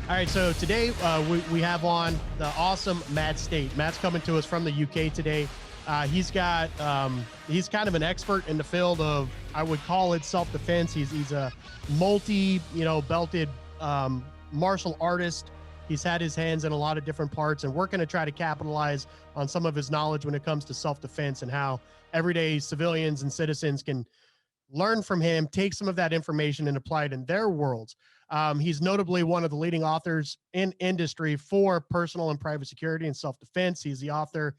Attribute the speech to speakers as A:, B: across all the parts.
A: All right, so today we have on the awesome Matt Stait. Matt's coming to us from the UK today. He's kind of an expert in the field of, I would call it self-defense. He's a belted martial artist. He's had his hands in a lot of different parts, and we're going to try to capitalize on some of his knowledge when it comes to self-defense and how everyday civilians and citizens can learn from him, take some of that information and apply it in their worlds. He's notably one of the leading authors in industry for personal and private security and self-defense. He's the author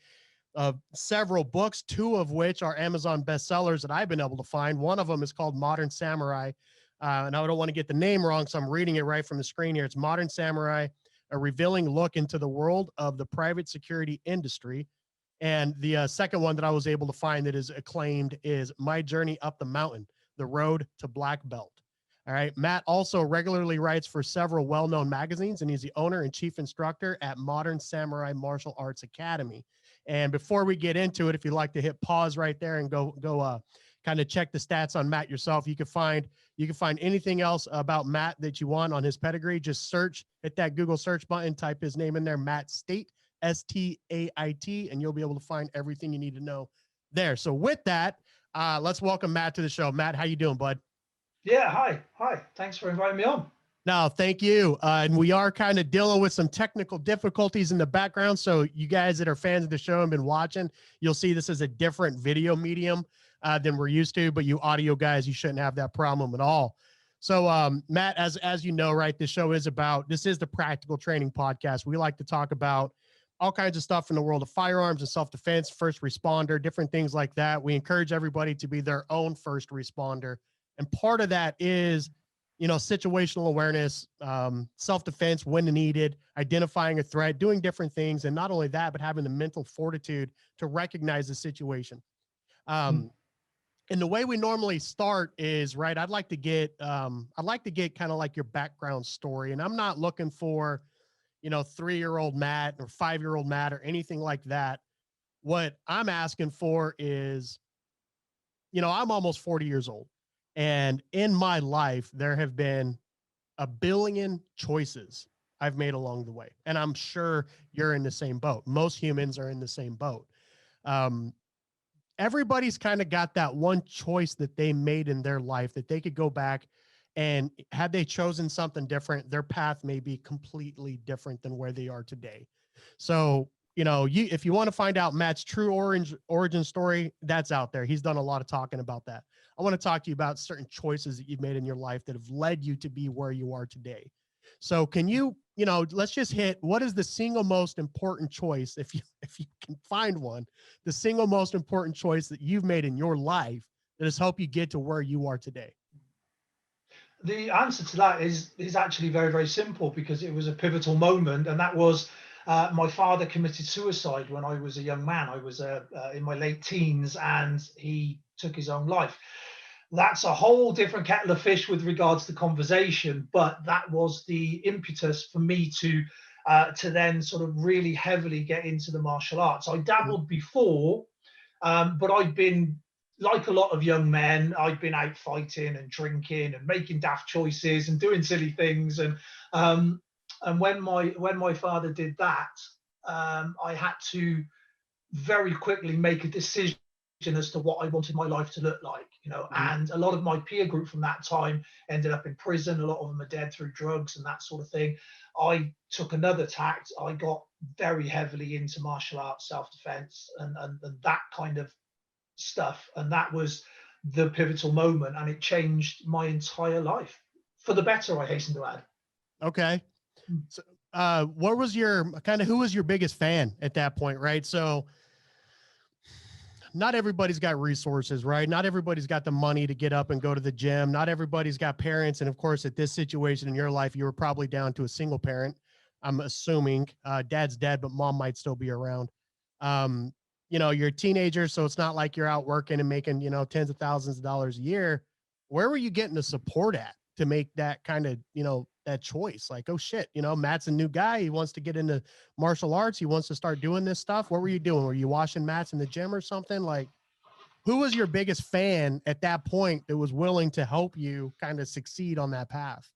A: of several books, two of which are Amazon bestsellers that I've been able to find. One of them is called Modern Samurai. And I don't want to get the name wrong, so I'm reading it right from the screen here. It's Modern Samurai, a revealing look into the world of the private security industry. And the second one that I was able to find that is acclaimed is My Journey Up the Mountain, The Road to Black Belt. All right. Matt also regularly writes for several well-known magazines, and he's the owner and chief instructor at Modern Samurai Martial Arts Academy. And before we get into it, if you'd like to hit pause right there and go kind of check the stats on Matt yourself, you can find anything else about Matt that you want on his pedigree. Just hit that Google search button, type his name in there, Matt Stait, Stait, and you'll be able to find everything you need to know there. So with that, let's welcome Matt to the show. Matt, how you doing, bud?
B: Yeah, hi. Thanks for inviting me on.
A: No, thank you. And we are kind of dealing with some technical difficulties in the background. So you guys that are fans of the show and been watching, you'll see this is a different video medium than we're used to, but you audio guys, you shouldn't have that problem at all. So Matt, as you know, right, this is the Practical Training Podcast. We like to talk about all kinds of stuff in the world of firearms and self-defense, first responder, different things like that. We encourage everybody to be their own first responder. And part of that is, situational awareness, self-defense when needed, identifying a threat, doing different things. And not only that, but having the mental fortitude to recognize the situation. And the way we normally start is, right, I'd like to get kind of like your background story. And I'm not looking for, 3-year-old Matt or 5-year-old Matt or anything like that. What I'm asking for is, I'm almost 40 years old. And in my life, there have been a billion choices I've made along the way. And I'm sure you're in the same boat. Most humans are in the same boat. Everybody's kind of got that one choice that they made in their life that they could go back, and had they chosen something different, their path may be completely different than where they are today. So, if you want to find out Matt's true origin story, that's out there. He's done a lot of talking about that. I want to talk to you about certain choices that you've made in your life that have led you to be where you are today. So can you, let's just hit, what is the single most important choice, if you can find one, the single most important choice that you've made in your life that has helped you get to where you are today?
B: The answer to that is actually very, very simple, because it was a pivotal moment, and that was my father committed suicide when I was a young man. I was in my late teens, and he took his own life. That's a whole different kettle of fish with regards to conversation, but that was the impetus for me to then sort of really heavily get into the martial arts. I dabbled before, but I'd been, like a lot of young men, I'd been out fighting and drinking and making daft choices and doing silly things. And when my father did that, I had to very quickly make a decision as to what I wanted my life to look like, and a lot of my peer group from that time ended up in prison. A lot of them are dead through drugs and that sort of thing. I took another tact. I got very heavily into martial arts, self-defense, and that kind of stuff. And that was the pivotal moment, and it changed my entire life for the better, I hasten to add.
A: Okay. So, what was who was your biggest fan at that point? Right. So not everybody's got resources, right? Not everybody's got the money to get up and go to the gym. Not everybody's got parents. And of course, at this situation in your life, you were probably down to a single parent. I'm assuming dad's dead, but mom might still be around. You're a teenager, so it's not like you're out working and making, tens of thousands of dollars a year. Where were you getting the support at to make that kind of, that choice? Like, oh shit, Matt's a new guy. He wants to get into martial arts. He wants to start doing this stuff. What were you doing? Were you washing mats in the gym or something? Like, who was your biggest fan at that point that was willing to help you kind of succeed on that path?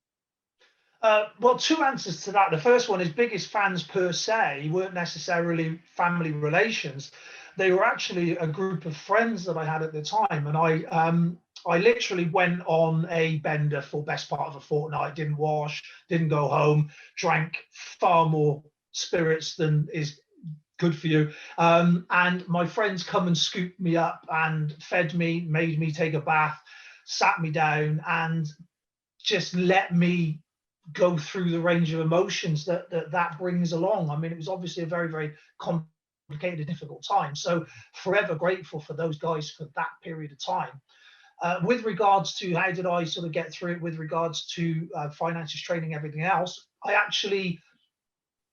B: Well, two answers to that. The first one is biggest fans per se weren't necessarily family relations. They were actually a group of friends that I had at the time, and I literally went on a bender for best part of a fortnight. Didn't wash, didn't go home, drank far more spirits than is good for you. And my friends come and scooped me up and fed me, made me take a bath, sat me down, and just let me go through the range of emotions that brings along. I mean, it was obviously a very, very complicated, difficult time. So forever grateful for those guys for that period of time. With regards to how did I sort of get through it with regards to finances, training, everything else, I actually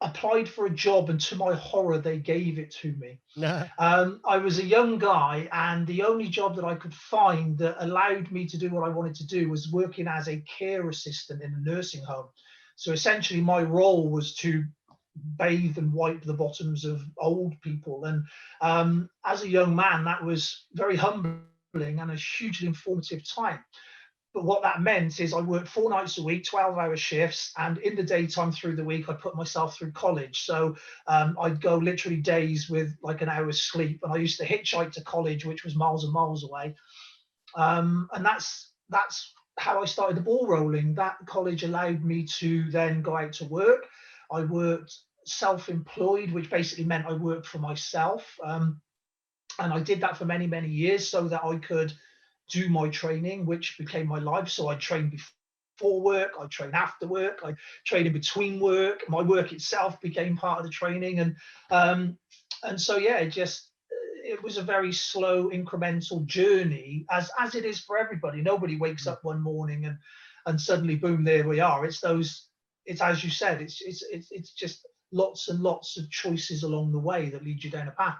B: applied for a job, and to my horror, they gave it to me. I was a young guy, and the only job that I could find that allowed me to do what I wanted to do was working as a care assistant in a nursing home. So essentially, my role was to bathe and wipe the bottoms of old people. And as a young man, that was very humbling and a hugely informative time. But what that meant is I worked 4 nights a week, 12-hour shifts, and in the daytime through the week, I put myself through college. So I'd go literally days with like an hour's sleep, and I used to hitchhike to college, which was miles and miles away. And that's how I started the ball rolling. That college allowed me to then go out to work. I worked self-employed, which basically meant I worked for myself. And I did that for many, many years so that I could do my training, which became my life. So I trained before work, I trained after work, I trained in between work. My work itself became part of the training, and so yeah, it was a very slow, incremental journey, as it is for everybody. Nobody wakes up one morning and suddenly boom, there we are. It's as you said, it's just lots and lots of choices along the way that lead you down a path.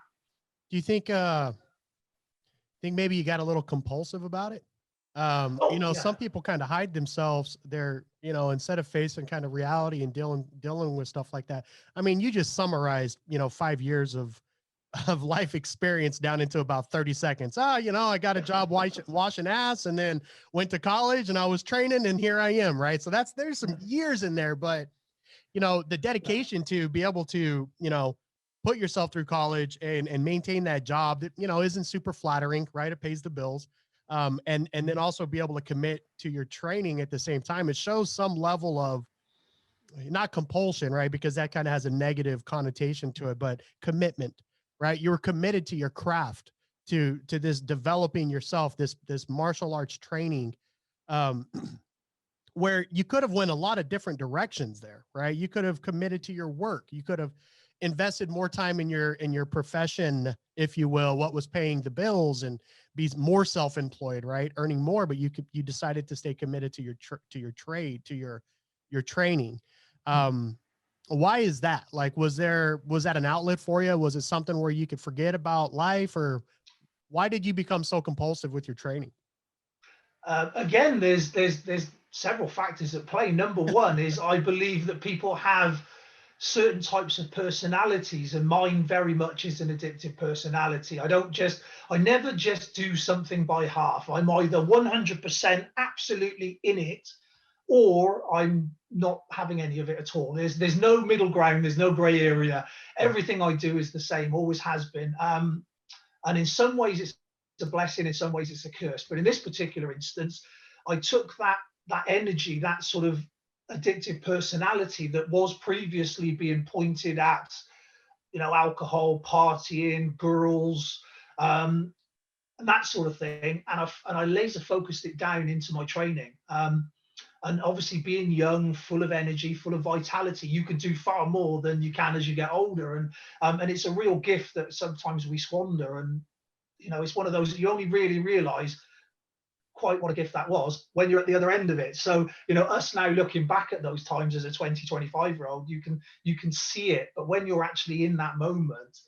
A: Do you think maybe you got a little compulsive about it?
B: Oh yeah.
A: Some people kind of hide themselves. They're, instead of facing kind of reality and dealing with stuff like that. I mean, you just summarized, 5 years of life experience down into about 30 seconds. I got a job washing ass, and then went to college, and I was training, and here I am. Right. So there's some years in there, but the dedication to be able to, put yourself through college and maintain that job that, isn't super flattering, right? It pays the bills. And then also be able to commit to your training at the same time. It shows some level of, not compulsion, right? Because that kind of has a negative connotation to it, but commitment, right? You were committed to your craft, to this developing yourself, this martial arts training, um, where you could have went a lot of different directions there, right? You could have committed to your work. You could have invested more time in your profession, if you will, what was paying the bills, and be more self-employed, right? Earning more, but you decided to stay committed to your trade, to your training. Why is that? Like, was that an outlet for you? Was it something where you could forget about life, or why did you become so compulsive with your training?
B: Again, there's several factors at play. Number one is I believe that people have certain types of personalities, and mine very much is an addictive personality. I never just do something by half. I'm either 100% absolutely in it, or I'm not having any of it at all. There's no middle ground. There's no gray area. Everything I do is the same, always has been. And in some ways it's a blessing, in some ways it's a curse. But in this particular instance, I took that energy, that sort of addictive personality that was previously being pointed at, alcohol, partying, girls, and that sort of thing, and I laser focused it down into my training. And obviously, being young, full of energy, full of vitality, you can do far more than you can as you get older, and it's a real gift that sometimes we squander. And it's one of those that you only really realize quite what a gift that was when you're at the other end of it. So us now looking back at those times as a 20, 25-year-old, you can see it, but when you're actually in that moment,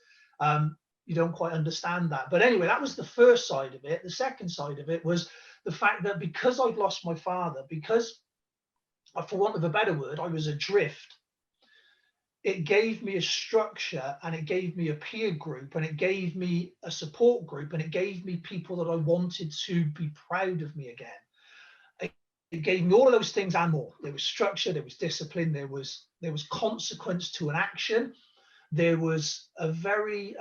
B: you don't quite understand that. But anyway, that was the first side of it. The second side of it was the fact that because I'd lost my father, because for want of a better word, I was adrift, it gave me a structure, and it gave me a peer group, and it gave me a support group, and it gave me people that I wanted to be proud of me again. it gave me all of those things and more. There was structure, there was discipline, there was consequence to an action. There was a very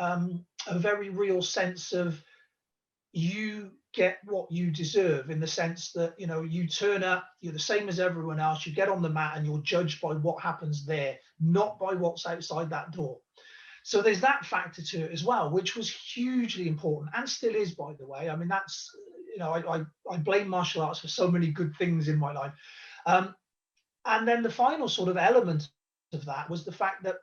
B: real sense of you get what you deserve, in the sense that, you know, you turn up, you're the same as everyone else, you get on the mat and you're judged by what happens there, not by what's outside that door. So there's that factor to it as well, which was hugely important and still is, by the way. I mean, that's, you know, I blame martial arts for so many good things in my life. And then the final sort of element of that was the fact that,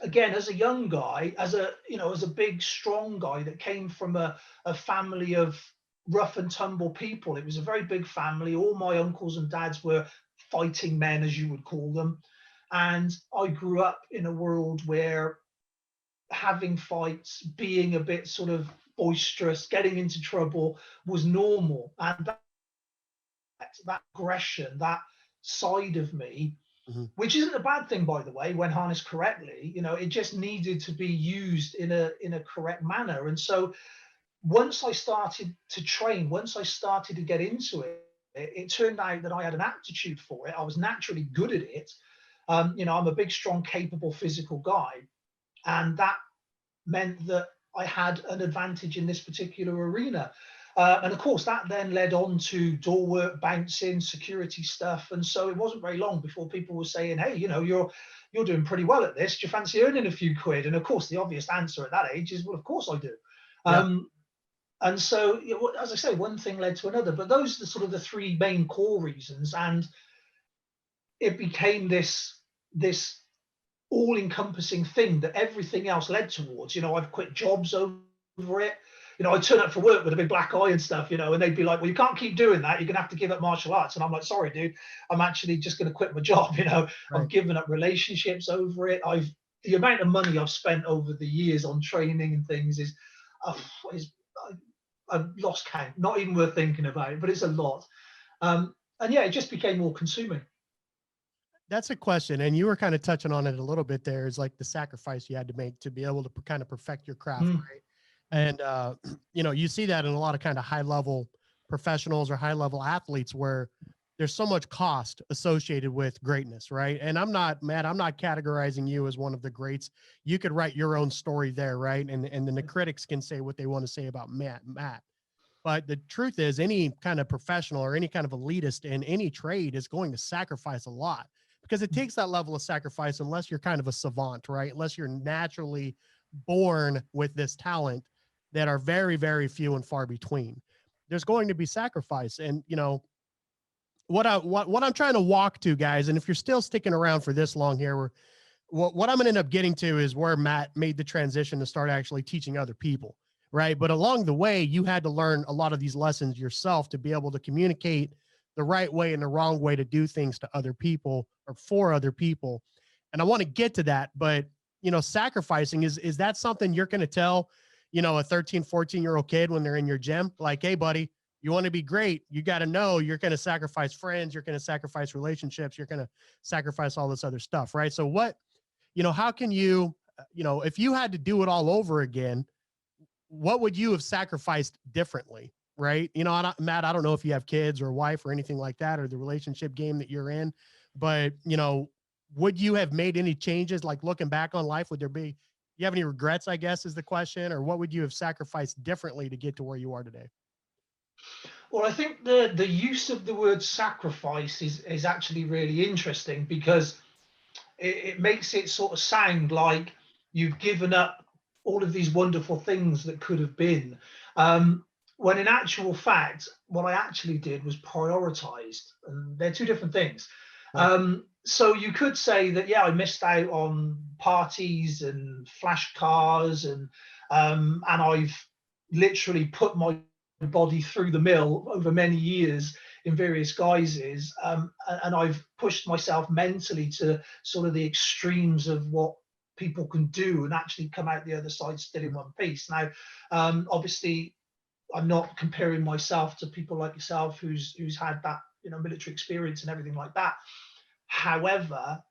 B: again, as a young guy, as a, you know, as a big strong guy that came from a family of rough and tumble people, it was a very big family. All my uncles and dads were fighting men, as you would call them, and I grew up in a world where having fights, being a bit sort of boisterous, getting into trouble was normal. And that aggression, that side of me, which isn't a bad thing, by the way, when harnessed correctly, you know, it just needed to be used in a correct manner. And so once I started to train, once I started to get into it, it turned out that I had an aptitude for it. I was naturally good at it. You know, I'm a big, strong, capable physical guy. And that meant that I had an advantage in this particular arena. And of course, that then led on to door work, bouncing, security stuff. And so it wasn't very long before people were saying, hey, you know, you're doing pretty well at this. Do you fancy earning a few quid? And of course, the obvious answer at that age is, well, of course I do.
A: Yeah.
B: And so, you know, as I say, one thing led to another. But those are the sort of the three main core reasons. And it became this all-encompassing thing that everything else led towards. You know, I've quit jobs over it. You know, I turn up for work with a big black eye and stuff, you know, and they'd be like, well, you can't keep doing that. You're going to have to give up martial arts. And I'm like, sorry, dude, I'm actually just going to quit my job. You know,
A: Right.
B: I've given up relationships over it. The amount of money I've spent over the years on training and things is I've lost count, not even worth thinking about, but it's a lot. And yeah, it just became more consuming.
A: That's a question. And you were kind of touching on it a little bit there, is like the sacrifice you had to make to be able to kind of perfect your craft.
B: Mm.
A: Right. And, you know, you see that in a lot of kind of high level professionals or high level athletes where there's so much cost associated with greatness. Right. And I'm not, Matt, I'm not categorizing you as one of the greats. You could write your own story there. Right. And then the critics can say what they want to say about Matt. But the truth is, any kind of professional or any kind of elitist in any trade is going to sacrifice a lot, because it takes that level of sacrifice unless you're kind of a savant, right? Unless you're naturally born with this talent, that are very, very few and far between. There's going to be sacrifice. And, you know, what I'm trying to walk to, guys, and if you're still sticking around for this long here, what I'm going to end up getting to is where Matt made the transition to start actually teaching other people, right? But along the way, you had to learn a lot of these lessons yourself to be able to communicate the right way and the wrong way to do things to other people or for other people. And I want to get to that, but, you know, sacrificing, is that something you're going to tell, you know, a 13, 14-year-old kid when they're in your gym? Like, hey, buddy, you want to be great, you got to know you're going to sacrifice friends, you're going to sacrifice relationships, you're going to sacrifice all this other stuff, right? So what, you know, how can you, you know, if you had to do it all over again, what would you have sacrificed differently? Right. You know, Matt, I don't know if you have kids or a wife or anything like that, or the relationship game that you're in, but, you know, would you have made any changes? Like, looking back on life, would there be, you have any regrets, I guess, is the question, or what would you have sacrificed differently to get to where you are today?
B: Well, I think the use of the word sacrifice is actually really interesting, because it makes it sort of sound like you've given up all of these wonderful things that could have been. When in actual fact, what I actually did was prioritized, and they're two different things.
A: Right.
B: So you could say that, yeah, I missed out on parties and flash cars, and I've literally put my body through the mill over many years in various guises, and I've pushed myself mentally to sort of the extremes of what people can do and actually come out the other side still in one piece. Now, obviously, I'm not comparing myself to people like yourself who's had that, you know, military experience and everything like that. However,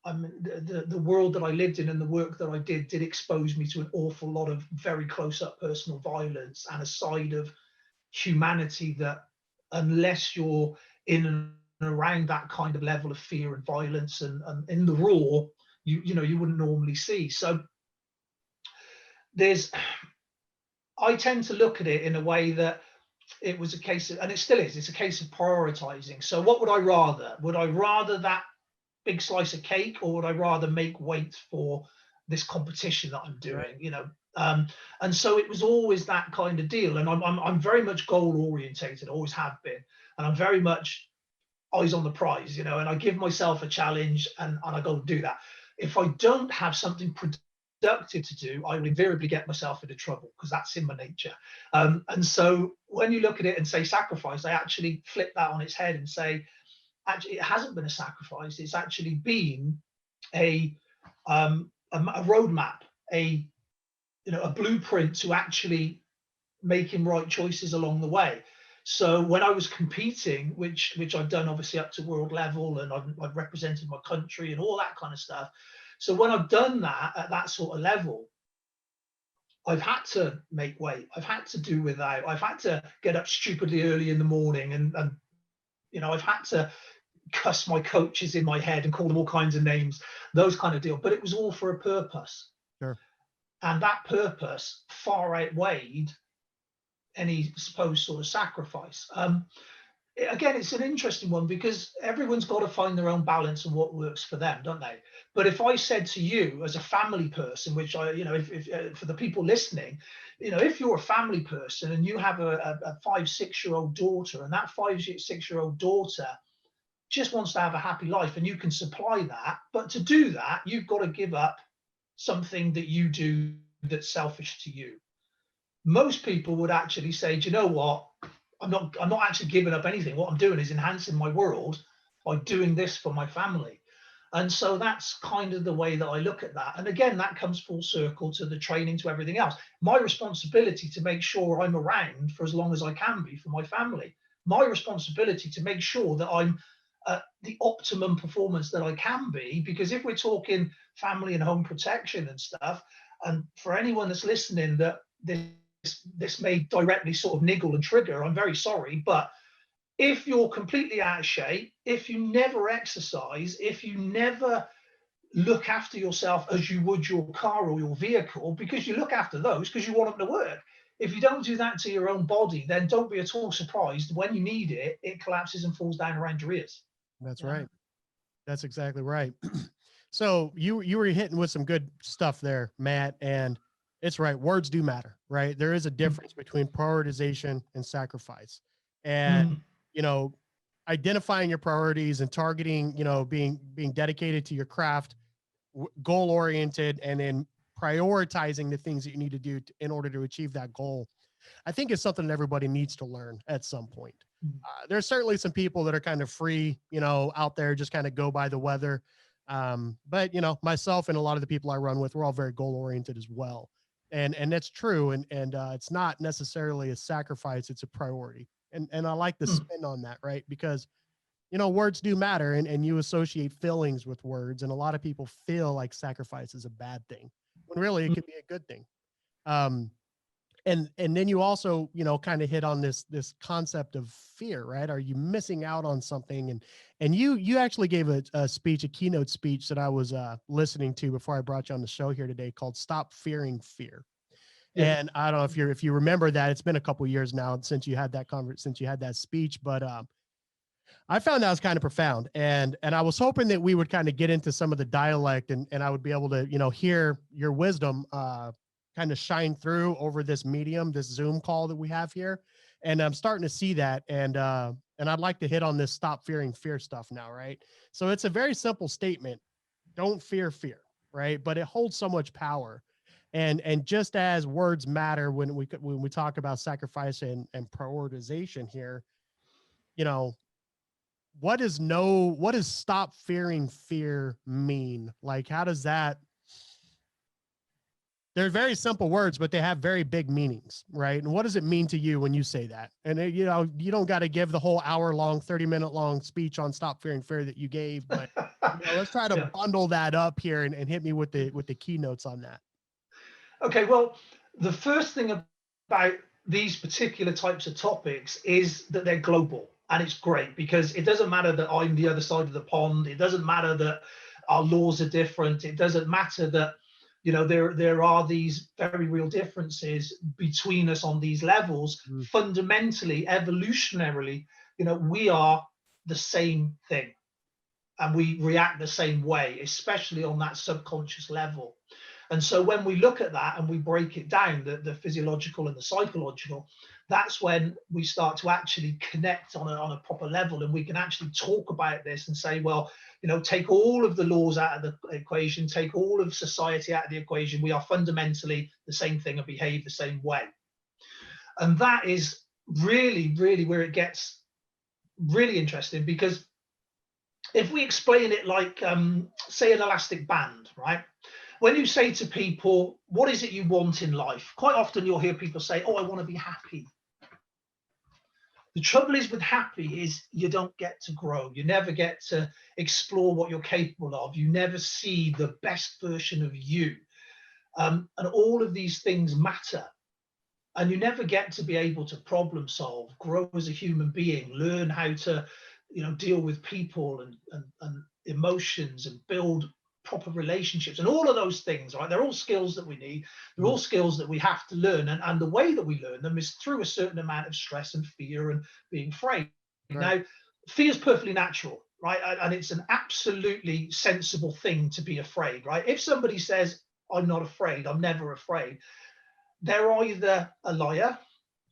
B: the world that I lived in and the work that I did expose me to an awful lot of very close up personal violence and a side of humanity that, unless you're in and around that kind of level of fear and violence, and in the raw, you wouldn't normally see. So there's, I tend to look at it in a way that it was a case of, and it still is, it's a case of prioritizing. So what would I rather? Would I rather that big slice of cake, or would I rather make weight for this competition that I'm doing?
A: Right.
B: You know, and so it was always that kind of deal. And I'm very much goal orientated, always have been, and I'm very much eyes on the prize, you know. And I give myself a challenge, and I go do that. If I don't have something productive to do, I will invariably get myself into trouble because that's in my nature. And so when you look at it and say sacrifice, I actually flip that on its head and say, actually, it hasn't been a sacrifice. It's actually been a a roadmap, a a blueprint to actually making right choices along the way. So when I was competing, which I've done obviously up to world level, and I've represented my country and all that kind of stuff. So when I've done that at that sort of level, I've had to make weight. I've had to do without. I've had to get up stupidly early in the morning, and I've had to cuss my coaches in my head and call them all kinds of names, those kind of deal. But it was all for a purpose,
A: Sure.
B: and that purpose far outweighed any supposed sort of sacrifice. Again, it's an interesting one because everyone's got to find their own balance and what works for them, don't they? But if I said to you as a family person, which I, if for the people listening, if you're a family person and you have a 5, 6 year old daughter, and that 5, 6 year old daughter just wants to have a happy life, and you can supply that, but to do that, you've got to give up something that you do that's selfish to you. Most people would actually say, do you know what? I'm not actually giving up anything. What I'm doing is enhancing my world by doing this for my family. And so that's kind of the way that I look at that. And again, that comes full circle to the training, to everything else. My responsibility to make sure I'm around for as long as I can be for my family. My responsibility to make sure that I'm the optimum performance that I can be. Because if we're talking family and home protection and stuff, and for anyone that's listening that this may directly sort of niggle and trigger, I'm very sorry, but if you're completely out of shape, if you never exercise, if you never look after yourself as you would your car or your vehicle, because you look after those because you want them to work. If you don't do that to your own body, then don't be at all surprised when you need it, it collapses and falls down around your ears.
A: That's
B: Yeah.
A: right. That's exactly right. So you were hitting with some good stuff there, Matt, and it's right. Words do matter, right? There is a difference between prioritization and sacrifice. And
B: Mm.
A: you know, identifying your priorities and targeting, being dedicated to your craft, goal oriented, and then prioritizing the things that you need to do in order to achieve that goal, I think is something that everybody needs to learn at some point. There's certainly some people that are kind of free, out there, just kind of go by the weather. But myself and a lot of the people I run with, we're all very goal oriented as well. And that's true. And it's not necessarily a sacrifice, it's a priority. And I like the
B: Mm.
A: spin on that, right? Because words do matter, and you associate feelings with words. And a lot of people feel like sacrifice is a bad thing when really it
B: Mm.
A: could be a good thing. Um, and then you also kind of hit on this concept of fear, right? Are you missing out on something? And you actually gave a speech, a keynote speech that I was listening to before I brought you on the show here today, called Stop Fearing Fear.
B: Yeah.
A: And I don't know if you remember that. It's been a couple years now since you had that speech, but I found that was kind of profound. And I was hoping that we would kind of get into some of the dialect, and I would be able to hear your wisdom kind of shine through over this medium, this Zoom call that we have here. And I'm starting to see that. And I'd like to hit on this stop fearing fear stuff now, right? So it's a very simple statement. Don't fear fear, right? But it holds so much power. And just as words matter when we talk about sacrifice and prioritization here, you know, what does stop fearing fear mean? Like, how does that, they're very simple words, but they have very big meanings, right? And what does it mean to you when you say that? And you don't got to give the whole hour long, 30-minute long speech on stop fearing fear that you gave, but let's try to
B: Yeah.
A: bundle that up here and hit me with the keynotes on that.
B: Okay, well, the first thing about these particular types of topics is that they're global. And it's great because it doesn't matter that I'm the other side of the pond. It doesn't matter that our laws are different. It doesn't matter that, you know, there are these very real differences between us on these levels.
A: Mm.
B: Fundamentally, evolutionarily, you know, we are the same thing, and we react the same way, especially on that subconscious level. And so when we look at that and we break it down, the physiological and the psychological, that's when we start to actually connect on a proper level. And we can actually talk about this and say, well, you know, take all of the laws out of the equation, take all of society out of the equation. We are fundamentally the same thing and behave the same way. And that is really, really where it gets really interesting, because if we explain it like, say, an elastic band, right? When you say to people, what is it you want in life? Quite often you'll hear people say, oh, I want to be happy. The trouble is with happy is you don't get to grow. You never get to explore what you're capable of. You never see the best version of you. And all of these things matter. And you never get to be able to problem solve, grow as a human being, learn how to, you know, deal with people and emotions, and build proper relationships, and all of those things, right? They're all skills that we need. They're all skills that we have to learn. And the way that we learn them is through a certain amount of stress and fear and being afraid.
A: Right.
B: Now, fear is perfectly natural, right? And it's an absolutely sensible thing to be afraid, right? If somebody says, I'm not afraid, I'm never afraid, they're either a liar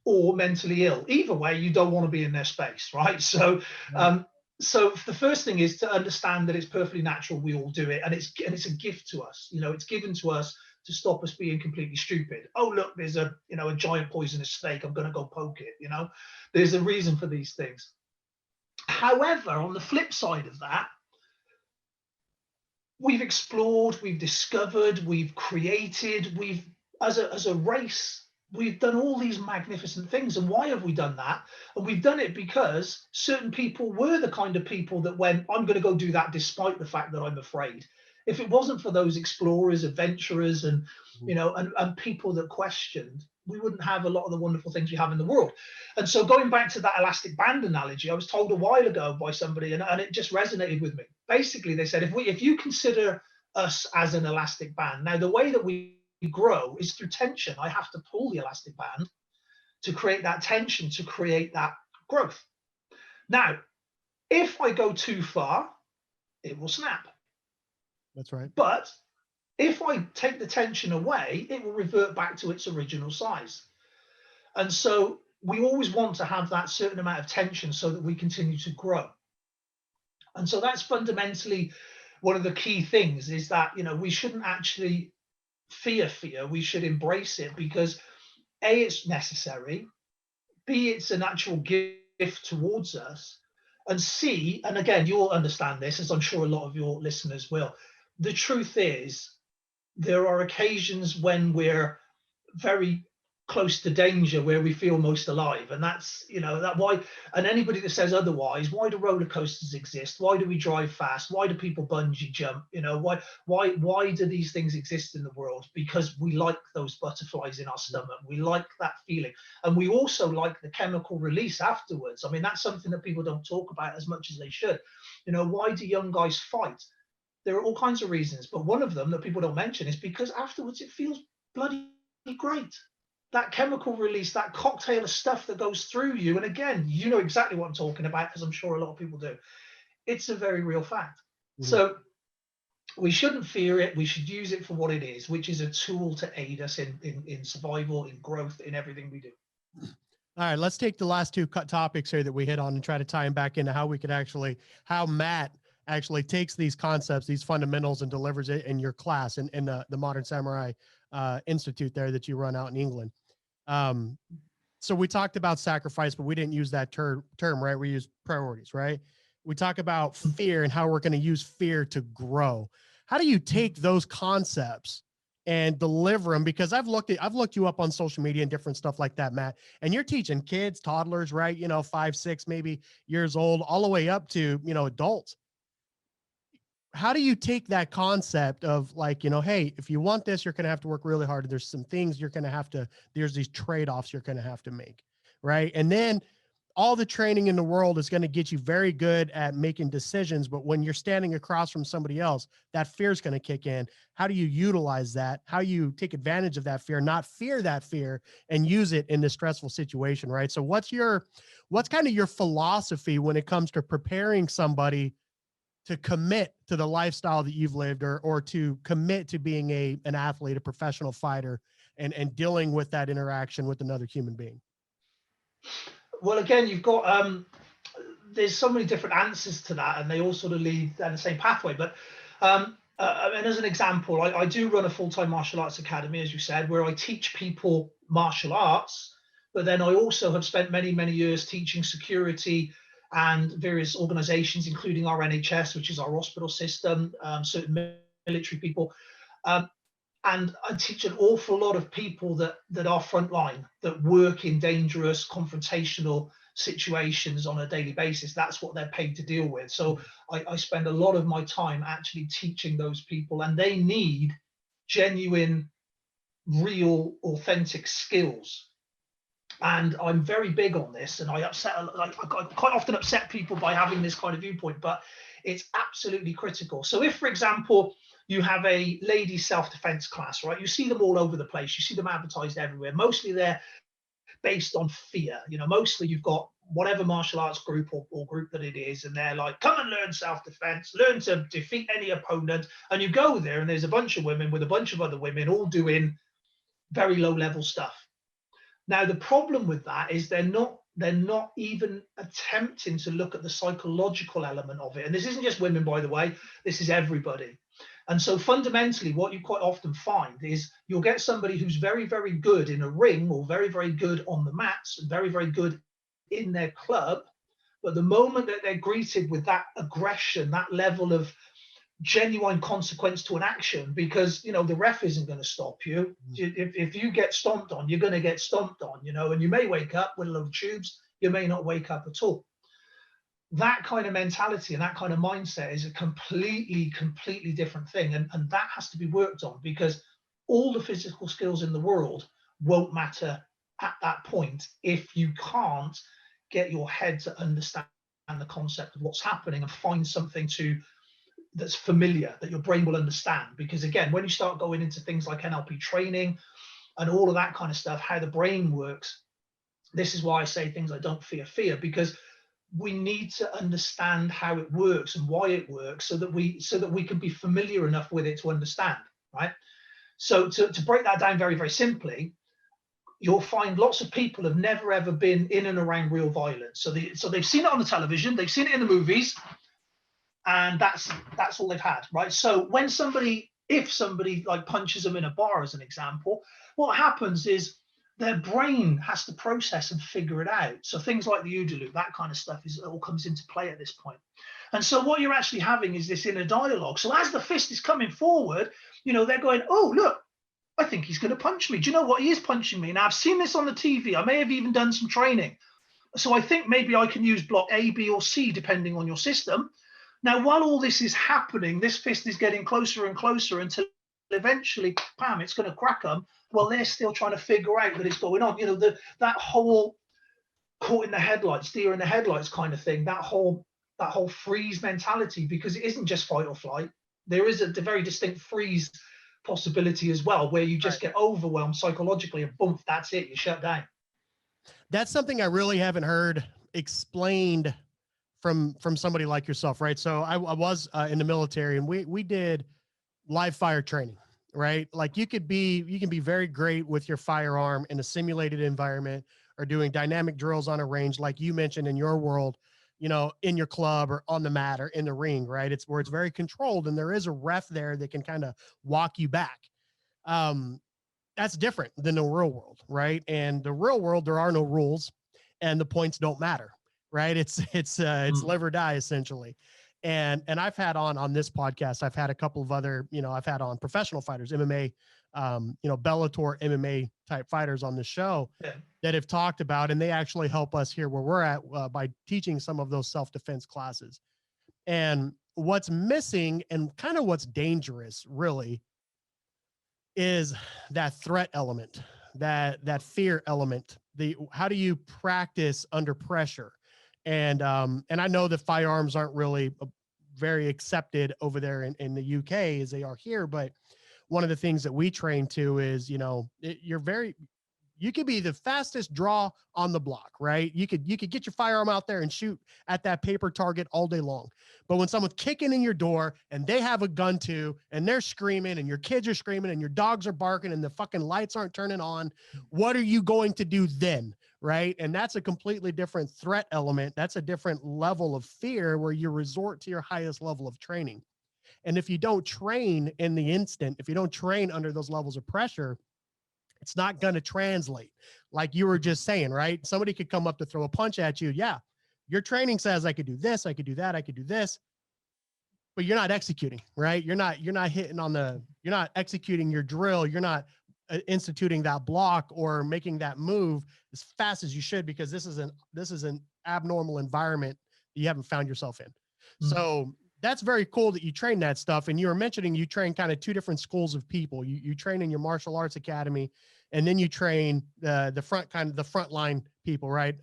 B: or mentally ill. Either way, you don't want to be in their space, right? So, so the first thing is to understand that it's perfectly natural. We all do it, and it's a gift to us. You know, it's given to us to stop us being completely stupid. Oh, look, there's a, you know, a giant poisonous snake. I'm going to go poke it. You know, there's a reason for these things. However, on the flip side of that, we've explored, we've discovered, we've created, we've, as a race, we've done all these magnificent things. And why have we done that? And we've done it because certain people were the kind of people that went, I'm going to go do that despite the fact that I'm afraid. If it wasn't for those explorers, adventurers, and, you know, and people that questioned, we wouldn't have a lot of the wonderful things we have in the world. And so going back to that elastic band analogy, I was told a while ago by somebody, and it just resonated with me. Basically, they said, if you consider us as an elastic band, now the way that we grow is through tension. I have to pull the elastic band to create that tension, to create that growth. Now, if I go too far, it will snap.
A: That's right.
B: But if I take the tension away, it will revert back to its original size. And so we always want to have that certain amount of tension so that we continue to grow. And so that's fundamentally one of the key things, is that, you know, we shouldn't actually fear, we should embrace it, because A, it's necessary, B, it's a natural gift towards us, and C, and again, you'll understand this, as I'm sure a lot of your listeners will, the truth is there are occasions when we're very close to danger where we feel most alive. And that's, you know, that why, and anybody that says otherwise, why do roller coasters exist? Why do we drive fast? Why do people bungee jump? You know, why do these things exist in the world? Because we like those butterflies in our stomach. We like that feeling. And we also like the chemical release afterwards. I mean, that's something that people don't talk about as much as they should. You know, why do young guys fight? There are all kinds of reasons, but one of them that people don't mention is because afterwards it feels bloody great. That chemical release, that cocktail of stuff that goes through you. And again, you know exactly what I'm talking about, as I'm sure a lot of people do. It's a very real fact. So we shouldn't fear it. We should use it for what it is, which is a tool to aid us in survival, in growth, in everything we do.
A: All right, let's take the last two topics here that we hit on and try to tie them back into how we could actually, how Matt actually takes these concepts, these fundamentals, and delivers it in your class in the Modern Samurai Institute there that you run out in England. So we talked about sacrifice, but we didn't use that term, right? We used priorities, right? We talk about fear and how we're going to use fear to grow. How do you take those concepts and deliver them? Because I've looked you up on social media and different stuff like that, Matt, and you're teaching kids, toddlers, right? You know, 5, 6, maybe years old, all the way up to, you know, adults. How do you take that concept of, like, you know, hey, if you want this, you're going to have to work really hard. There's some things you're going to have to, there's these trade-offs you're going to have to make. Right. And then all the training in the world is going to get you very good at making decisions. But when you're standing across from somebody else, that fear is going to kick in. How do you utilize that? How you take advantage of that fear, not fear that fear, and use it in this stressful situation, right? So what's kind of your philosophy when it comes to preparing somebody to commit to the lifestyle that you've lived, or to commit to being an athlete, a professional fighter, and dealing with that interaction with another human being?
B: Well, again, you've got there's so many different answers to that, and they all sort of lead down the same pathway. But and as an example, I do run a full-time martial arts academy, as you said, where I teach people martial arts. But then I also have spent many, many years teaching security and various organizations, including our NHS, which is our hospital system, certain military people. Um, and I teach an awful lot of people that are frontline, that work in dangerous, confrontational situations on a daily basis. That's what they're paid to deal with. So I spend a lot of my time actually teaching those people, and they need genuine, real, authentic skills. And I'm very big on this, and I quite often upset people by having this kind of viewpoint, but it's absolutely critical. So if, for example, you have a ladies self-defense class, right? You see them all over the place. You see them advertised everywhere. Mostly they're based on fear. Mostly you've got whatever martial arts group or group that it is, and they're like, come and learn self-defense, learn to defeat any opponent. And you go there, and there's a bunch of women with a bunch of other women all doing very low level stuff. Now, the problem with that is they're not even attempting to look at the psychological element of it. And this isn't just women, by the way, this is everybody. And so fundamentally, what you quite often find is you'll get somebody who's very, very good in a ring, or very, very good on the mats, and very, very good in their club. But the moment that they're greeted with that aggression, that level of genuine consequence to an action, because the ref isn't going to stop you. If you get stomped on, you're going to get stomped on, and you may wake up with a load of tubes, you may not wake up at all. That kind of mentality and that kind of mindset is a completely different thing, and that has to be worked on, because all the physical skills in the world won't matter at that point if you can't get your head to understand the concept of what's happening and find something that's familiar, that your brain will understand. Because again, when you start going into things like NLP training and all of that kind of stuff, how the brain works, this is why I say things like don't fear fear, because we need to understand how it works and why it works, so that we can be familiar enough with it to understand, right? So to break that down very, very simply, you'll find lots of people have never ever been in and around real violence. So they've seen it on the television, they've seen it in the movies, and that's all they've had, right? So if somebody like punches them in a bar, as an example, what happens is their brain has to process and figure it out. So things like the OODA loop, that kind of stuff, all comes into play at this point. And so what you're actually having is this inner dialogue. So as the fist is coming forward, they're going, oh, look, I think he's going to punch me. Do you know what? He is punching me. Now, I've seen this on the TV. I may have even done some training. So I think maybe I can use block A, B, or C, depending on your system. Now, while all this is happening, this fist is getting closer and closer until eventually, bam, it's going to crack them. Well, they're still trying to figure out that it's going on. That whole caught in the headlights, deer in the headlights kind of thing, that whole freeze mentality, because it isn't just fight or flight. There is a very distinct freeze possibility as well, where you just get overwhelmed psychologically and boom, that's it, you shut down.
A: That's something I really haven't heard explained from somebody like yourself, right? So I was in the military, and we did live fire training, right? Like you can be very great with your firearm in a simulated environment, or doing dynamic drills on a range, like you mentioned in your world, in your club or on the mat or in the ring, right? It's where it's very controlled, and there is a ref there that can kind of walk you back. That's different than the real world, right? And the real world, there are no rules, and the points don't matter, right? It's live or die, essentially. And I've had on this podcast, I've had a couple of other, I've had on professional fighters, MMA, Bellator MMA type fighters on the show that have talked about, and they actually help us here where we're at by teaching some of those self-defense classes. And what's missing, and kind of what's dangerous really, is that threat element, that fear element how do you practice under pressure? And I know that firearms aren't really very accepted over there in the UK as they are here, but one of the things that we train to is, you could be the fastest draw on the block, right? You could get your firearm out there and shoot at that paper target all day long. But when someone's kicking in your door and they have a gun too, and they're screaming and your kids are screaming and your dogs are barking and the fucking lights aren't turning on, what are you going to do then? Right. And that's a completely different threat element. That's a different level of fear where you resort to your highest level of training. And if you don't train in the instant, if you don't train under those levels of pressure, it's not going to translate. Like you were just saying, right? Somebody could come up to throw a punch at you. Yeah. Your training says I could do this, I could do that, I could do this, but you're not executing, right? You're not hitting on you're not executing your drill. You're not instituting that block or making that move as fast as you should, because this is an abnormal environment that you haven't found yourself in. So that's very cool that you train that stuff. And you were mentioning you train kind of two different schools of people. You train in your martial arts academy, and then you train the frontline people, right?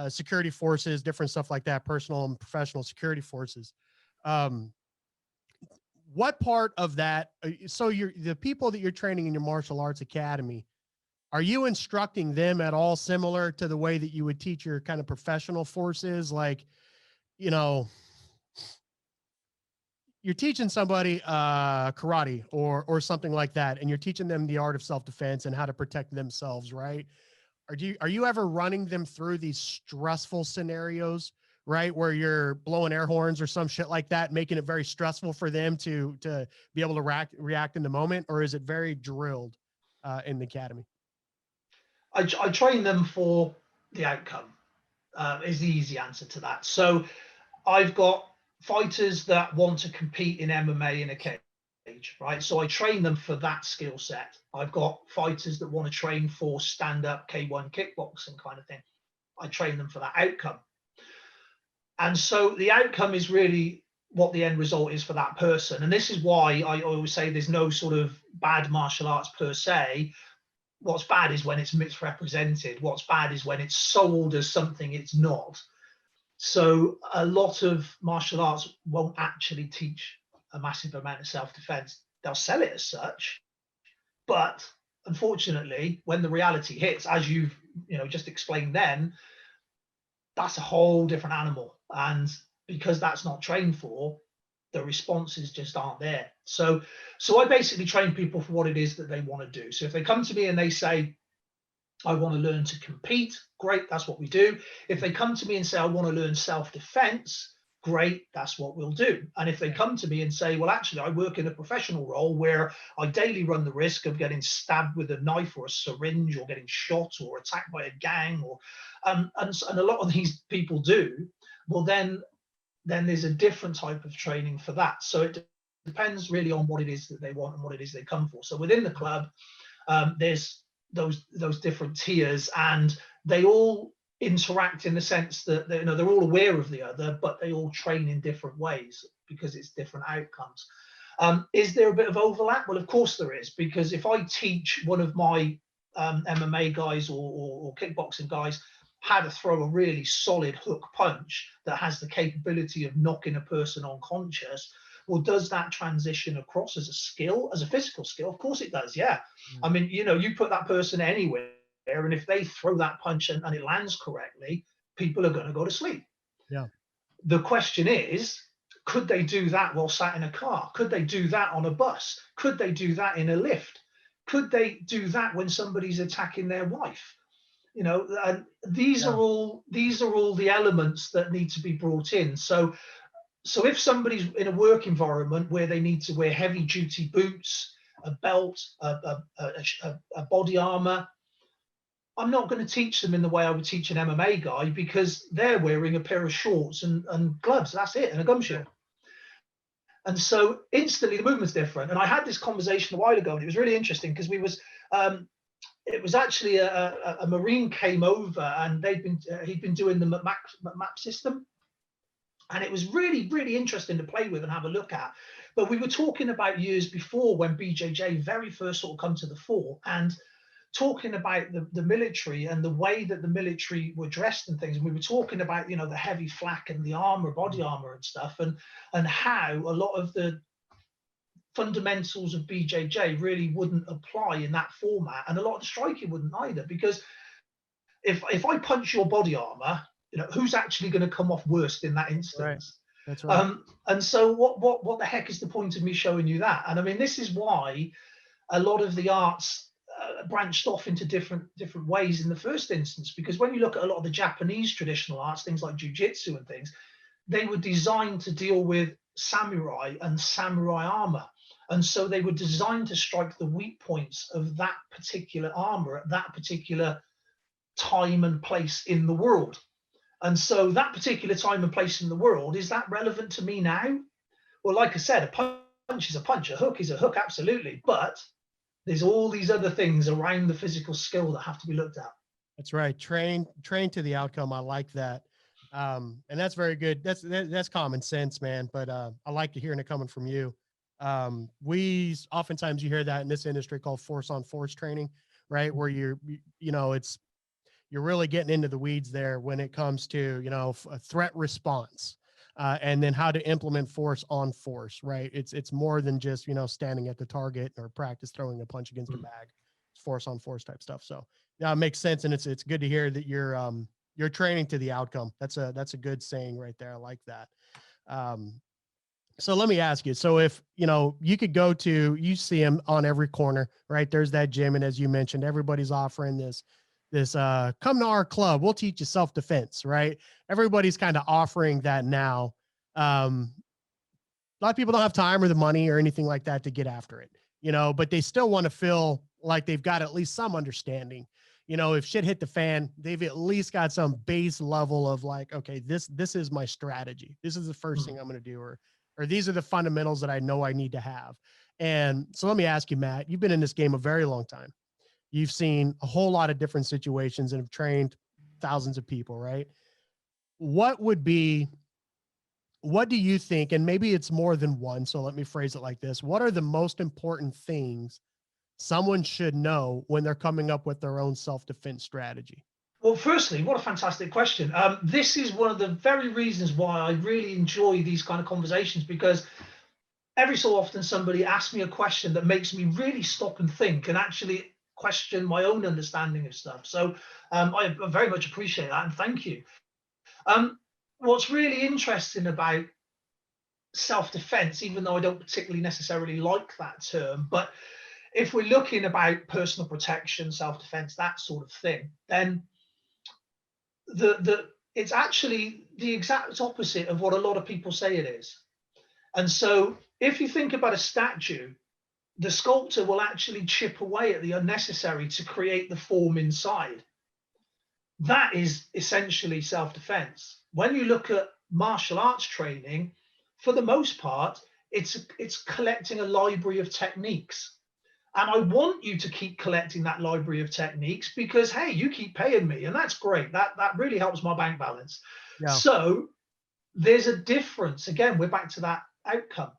A: Security forces, different stuff like that, personal and professional security forces. What part of that? So the people that you're training in your martial arts academy, are you instructing them at all similar to the way that you would teach your kind of professional forces? Like, you're teaching somebody karate or something like that, and you're teaching them the art of self-defense and how to protect themselves, right? Are you ever running them through these stressful scenarios, right, where you're blowing air horns or some shit like that, making it very stressful for them to be able to react in the moment, or is it very drilled in the academy?
B: I train them for the outcome. Is the easy answer to that. So I've got fighters that want to compete in MMA in a cage, right? So I train them for that skill set. I've got fighters that want to train for stand-up K1 kickboxing kind of thing. I train them for that outcome. And so the outcome is really what the end result is for that person. And this is why I always say there's no sort of bad martial arts per se. What's bad is when it's misrepresented. What's bad is when it's sold as something it's not. So a lot of martial arts won't actually teach a massive amount of self-defense. They'll sell it as such, but unfortunately, when the reality hits, as you've just explained, then that's a whole different animal. And because that's not trained for, the responses just aren't there. So I basically train people for what it is that they want to do. So if they come to me and they say, I want to learn to compete, great, that's what we do. If they come to me and say, I want to learn self-defense, great, that's what we'll do. And if they come to me and say, well, actually, I work in a professional role where I daily run the risk of getting stabbed with a knife or a syringe, or getting shot or attacked by a gang, or and a lot of these people do, well, then there's a different type of training for that. So it depends really on what it is that they want and what it is they come for. So within the club, there's those different tiers, and they all interact in the sense that they're all aware of the other, but they all train in different ways because it's different outcomes. Is there a bit of overlap? Well, of course there is, because if I teach one of my MMA guys or kickboxing guys how to throw a really solid hook punch that has the capability of knocking a person unconscious, well, does that transition across as a skill, as a physical skill? Of course it does, yeah. I mean, you put that person anywhere, and if they throw that punch and it lands correctly, people are going to go to sleep.
A: Yeah.
B: The question is, could they do that while sat in a car? Could they do that on a bus? Could they do that in a lift? Could they do that when somebody's attacking their wife? And these are all the elements that need to be brought in. So if somebody's in a work environment where they need to wear heavy duty boots, a belt, a body armor, I'm not going to teach them in the way I would teach an MMA guy, because they're wearing a pair of shorts and gloves. That's it, and a gum shield. And so instantly the movement's different. And I had this conversation a while ago, and it was really interesting because it was actually a Marine came over, and he'd been doing the map system. And it was really, really interesting to play with and have a look at. But we were talking about years before when BJJ very first sort of come to the fore. And talking about the military and the way that the military were dressed and things, and we were talking about, you know, the heavy flak and the armor, body armor and stuff, and how a lot of the fundamentals of BJJ really wouldn't apply in that format, and a lot of the striking wouldn't either, because if I punch your body armor, you know, who's actually going to come off worst in that
A: Right.
B: instance?
A: That's right.
B: And so what the heck is the point of me showing you that? And I mean, this is why a lot of the arts branched off into different ways in the first instance, because when you look at a lot of the Japanese traditional arts, things like jujitsu and things, they were designed to deal with samurai and samurai armor. And so they were designed to strike the weak points of that particular armor at that particular time and place in the world. And so that particular time and place in the world, is that relevant to me now? Well, like I said, a punch is a punch, a hook is a hook, absolutely. But there's all these other things around the physical skill that have to be looked at.
A: That's right. Train to the outcome. I like that. And that's very good. That's common sense, man. But I like to hearing it coming from you. We oftentimes you hear that in this industry called force on force training, right? Where you're really getting into the weeds there when it comes to, you know, a threat response, and then how to implement force on force, right? It's more than just, you know, standing at the target or practice throwing a punch against a bag. It's force on force type stuff. So yeah, it makes sense. And it's good to hear that you're training to the outcome. That's a good saying right there. I like that. So let me ask you, so if, you know, you could go to, you see them on every corner, right? There's that gym. And as you mentioned, everybody's offering this come to our club, we'll teach you self-defense, right? Everybody's kind of offering that now. A lot of people don't have time or the money or anything like that to get after it, you know, but they still want to feel like they've got at least some understanding. You know, if shit hit the fan, they've at least got some base level of like, okay, this is my strategy. This is the first thing I'm going to do, or these are the fundamentals that I know I need to have. And so let me ask you, Matt, you've been in this game a very long time. You've seen a whole lot of different situations and have trained thousands of people, right? What do you think, and maybe it's more than one, so let me phrase it like this. What are the most important things someone should know when they're coming up with their own self-defense strategy?
B: Well, firstly, what a fantastic question. This is one of the very reasons why I really enjoy these kind of conversations, because every so often somebody asks me a question that makes me really stop and think and actually question my own understanding of stuff. So I very much appreciate that, and thank you. What's really interesting about self-defense, even though I don't particularly necessarily like that term, but if we're looking about personal protection, self-defense, that sort of thing, then it's actually the exact opposite of what a lot of people say it is. And so if you think about a statue, the sculptor will actually chip away at the unnecessary to create the form inside. That is essentially self-defense. When you look at martial arts training, for the most part, it's collecting a library of techniques. And I want you to keep collecting that library of techniques because, hey, you keep paying me, and that's great. That really helps my bank balance. Yeah. So there's a difference. Again, we're back to that outcome.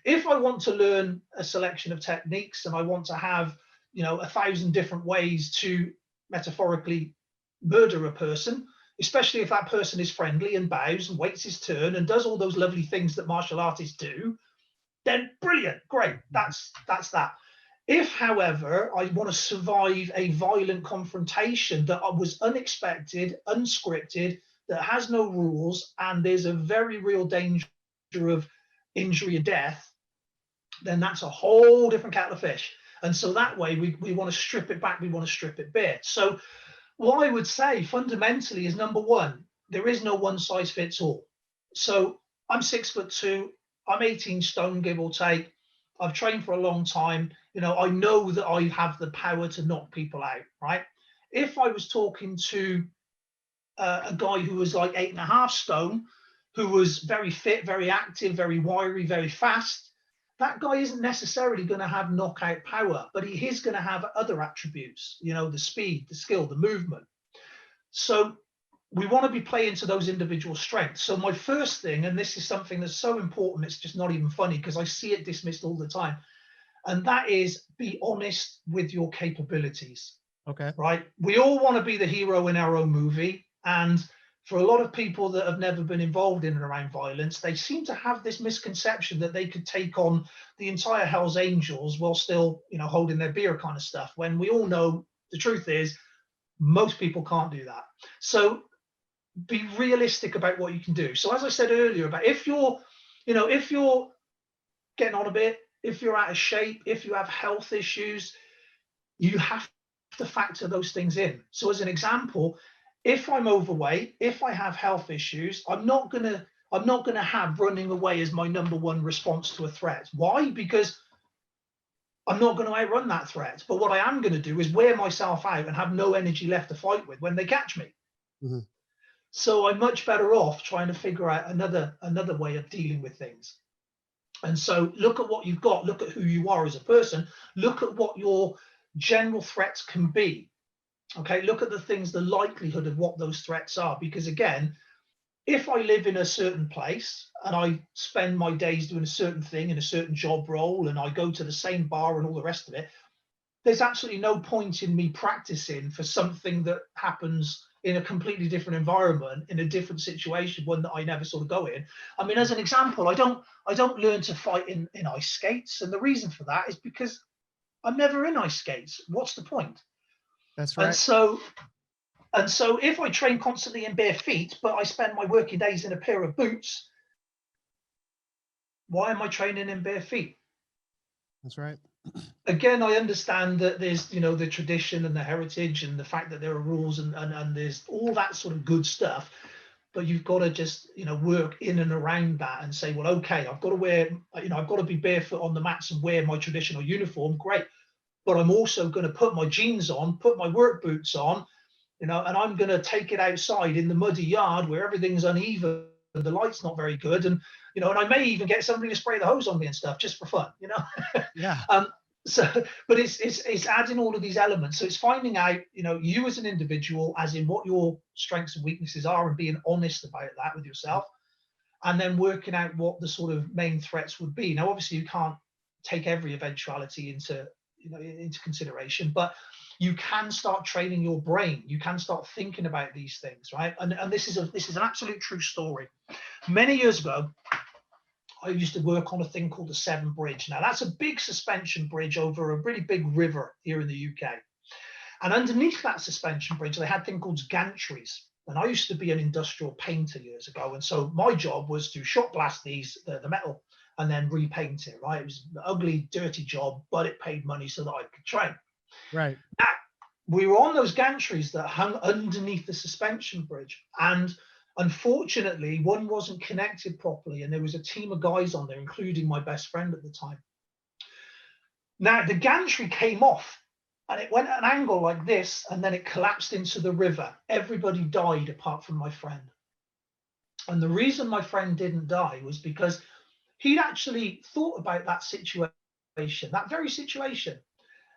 B: If I want to learn a selection of techniques and I want to have, you know, 1,000 different ways to metaphorically murder a person, especially if that person is friendly and bows and waits his turn and does all those lovely things that martial artists do, then brilliant, great. That's that. If, however, I want to survive a violent confrontation that was unexpected, unscripted, that has no rules, and there's a very real danger of injury and death, then that's a whole different kettle of fish. And so that way we want to strip it back, we want to strip it bare. So what I would say fundamentally is, number one, there is no one size fits all. So I'm 6'2", I'm 18 stone, give or take. I've trained for a long time. You know, I know that I have the power to knock people out, right? If I was talking to a guy who was like 8.5 stone, who was very fit, very active, very wiry, very fast, that guy isn't necessarily going to have knockout power, but he is going to have other attributes, you know, the speed, the skill, the movement. So we want to be playing to those individual strengths. So my first thing, and this is something that's so important, it's just not even funny because I see it dismissed all the time, and that is be honest with your capabilities.
A: Okay.
B: right? We all want to be the hero in our own movie. And for a lot of people that have never been involved in and around violence, they seem to have this misconception that they could take on the entire Hell's Angels while still, holding their beer kind of stuff. When we all know the truth is most people can't do that. So be realistic about what you can do. So as I said earlier, about if you're getting on a bit, if you're out of shape, if you have health issues, you have to factor those things in. So as an example, if I'm overweight, if I have health issues, I'm not gonna have running away as my number one response to a threat. Why? Because I'm not going to outrun that threat. But what I am going to do is wear myself out and have no energy left to fight with when they catch me.
A: Mm-hmm.
B: So I'm much better off trying to figure out another way of dealing with things. And so look at what you've got, look at who you are as a person, look at what your general threats can be. Okay, look at the likelihood of what those threats are. Because again, if I live in a certain place and I spend my days doing a certain thing in a certain job role and I go to the same bar and all the rest of it, there's absolutely no point in me practicing for something that happens in a completely different environment, in a different situation, one that I never sort of go in. I mean, as an example, I don't learn to fight in ice skates. And the reason for that is because I'm never in ice skates. What's the point?
A: That's right.
B: And so if I train constantly in bare feet, but I spend my working days in a pair of boots, why am I training in bare feet?
A: That's right.
B: Again, I understand that there's, the tradition and the heritage and the fact that there are rules and there's all that sort of good stuff. But you've got to just, work in and around that and say, well, okay, I've got to wear, I've got to be barefoot on the mats and wear my traditional uniform. Great. But I'm also going to put my jeans on, put my work boots on, and I'm going to take it outside in the muddy yard where everything's uneven, the light's not very good, and and I may even get somebody to spray the hose on me and stuff just for fun,
A: Yeah.
B: But it's adding all of these elements. So it's finding out, you as an individual, as in what your strengths and weaknesses are, and being honest about that with yourself, and then working out what the sort of main threats would be. Now, obviously, you can't take every eventuality into consideration, but you can start training your brain. You can start thinking about these things, right? And this is an absolute true story. Many years ago, I used to work on a thing called the Severn Bridge. Now, that's a big suspension bridge over a really big river here in the UK. And underneath that suspension bridge, they had a thing called gantries. And I used to be an industrial painter years ago. And so my job was to shot blast the metal and then repaint it, right? It was an ugly, dirty job, but it paid money so that I could train.
A: Right.
B: Now, we were on those gantries that hung underneath the suspension bridge. And unfortunately, one wasn't connected properly. And there was a team of guys on there, including my best friend at the time. Now, the gantry came off and it went at an angle like this, and then it collapsed into the river. Everybody died apart from my friend. And the reason my friend didn't die was because he'd actually thought about that situation, that very situation.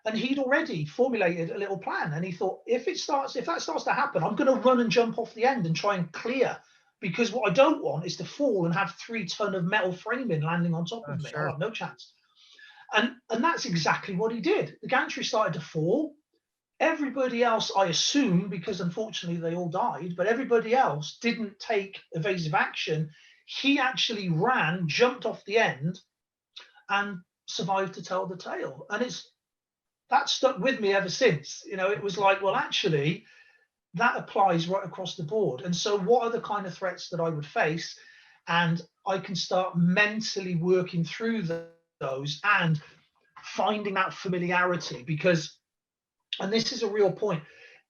B: And he'd already formulated a little plan. And he thought, if that starts to happen, I'm going to run and jump off the end and try and clear. Because what I don't want is to fall and have 3 tons of metal framing landing on top of me.
A: Sure.
B: I'll have no chance. And that's exactly what he did. The gantry started to fall. Everybody else, I assume, because unfortunately they all died, but everybody else didn't take evasive action. He actually ran, jumped off the end, and survived to tell the tale. And that stuck with me ever since. It was like, well, actually, that applies right across the board. And so what are the kind of threats that I would face? And I can start mentally working through those and finding that familiarity, because, and this is a real point,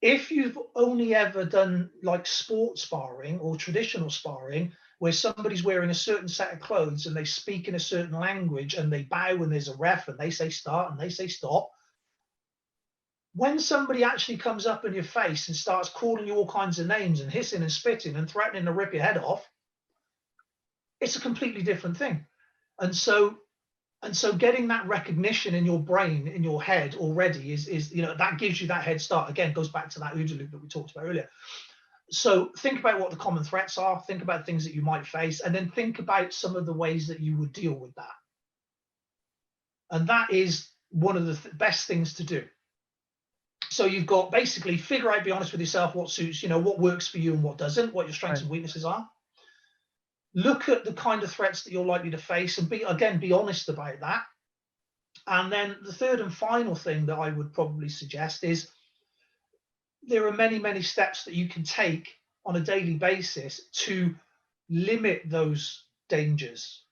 B: if you've only ever done like sports sparring or traditional sparring where somebody's wearing a certain set of clothes and they speak in a certain language and they bow when there's a ref and they say start and they say stop, when somebody actually comes up in your face and starts calling you all kinds of names and hissing and spitting and threatening to rip your head off, it's a completely different thing. And so getting that recognition in your brain, in your head already is that gives you that head start. Again, goes back to that OODA loop that we talked about earlier. So think about what the common threats are, think about things that you might face, and then think about some of the ways that you would deal with that. And that is one of the best things to do. So you've got basically figure out, be honest with yourself, what suits, what works for you and what doesn't, what your strengths
A: Right.
B: and weaknesses are. Look at the kind of threats that you're likely to face and be honest about that. And then the third and final thing that I would probably suggest is there are many, many steps that you can take on a daily basis to limit those dangers.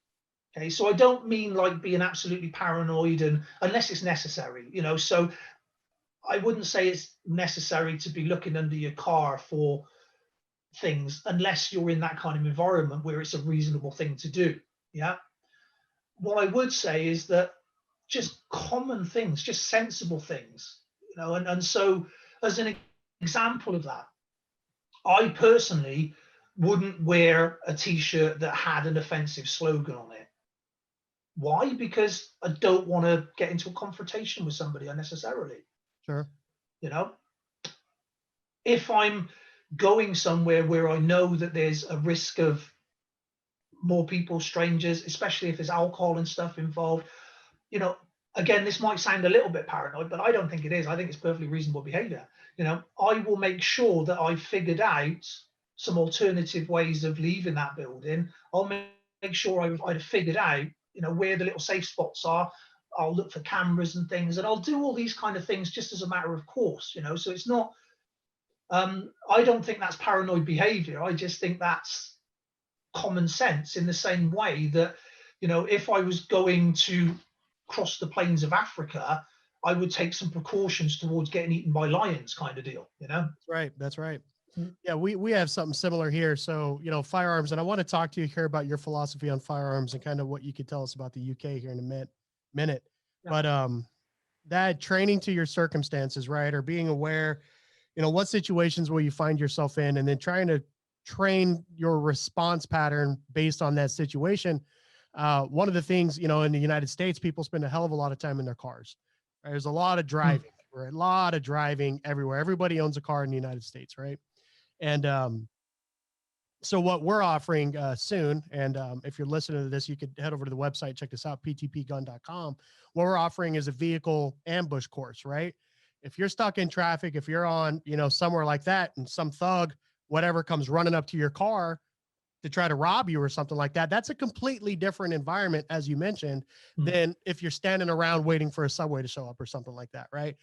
B: Okay, so I don't mean like being absolutely paranoid and unless it's necessary, So I wouldn't say it's necessary to be looking under your car for things unless you're in that kind of environment where it's a reasonable thing to do. Yeah. What I would say is that just common things, just sensible things, and so as an example of that, I personally wouldn't wear a t-shirt that had an offensive slogan on it. Why? Because I don't want to get into a confrontation with somebody unnecessarily.
A: Sure.
B: You know, if I'm going somewhere where I know that there's a risk of more people, strangers, especially if there's alcohol and stuff involved, you know, again, this might sound a little bit paranoid, but I don't think it is. I think it's perfectly reasonable behavior. I will make sure that I've figured out some alternative ways of leaving that building. I'll make sure I've figured out, where the little safe spots are. I'll look for cameras and things, and I'll do all these kind of things just as a matter of course, So it's not, I don't think that's paranoid behavior. I just think that's common sense in the same way that, if I was going to cross the plains of Africa, I would take some precautions towards getting eaten by lions kind of deal,
A: That's right. That's right.
B: Mm.
A: Yeah, we have something similar here. So, firearms, and I want to talk to you here about your philosophy on firearms and kind of what you could tell us about the UK here in a minute.
B: Yeah.
A: But that training to your circumstances, right? Or being aware, what situations will you find yourself in, and then trying to train your response pattern based on that situation. One of the things, in the United States, people spend a hell of a lot of time in their cars. Right? There's a lot of driving, right? A lot of driving everywhere. Everybody owns a car in the United States, right? And so what we're offering soon, and if you're listening to this, you could head over to the website, check this out, PTPGun.com. What we're offering is a vehicle ambush course, right? If you're stuck in traffic, if you're on, somewhere like that, and some thug, whatever, comes running up to your car to try to rob you or something like that, that's a completely different environment, as you mentioned, than if you're standing around waiting for a subway to show up or something like that, right?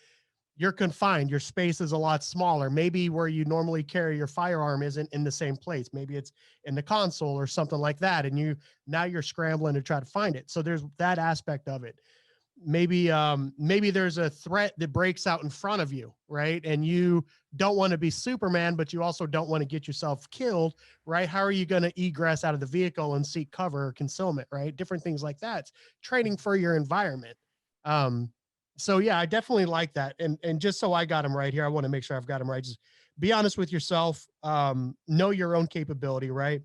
A: You're confined. Your space is a lot smaller. Maybe where you normally carry your firearm isn't in the same place. Maybe it's in the console or something like that. And now you're scrambling to try to find it. So there's that aspect of it. Maybe there's a threat that breaks out in front of you, right? And you don't want to be Superman, but you also don't want to get yourself killed, right? How are you going to egress out of the vehicle and seek cover or concealment, right? Different things like that. It's training for your environment. So yeah, I definitely like that. And just so I got them right here, I want to make sure I've got them right. Just be honest with yourself. Know your own capability, right?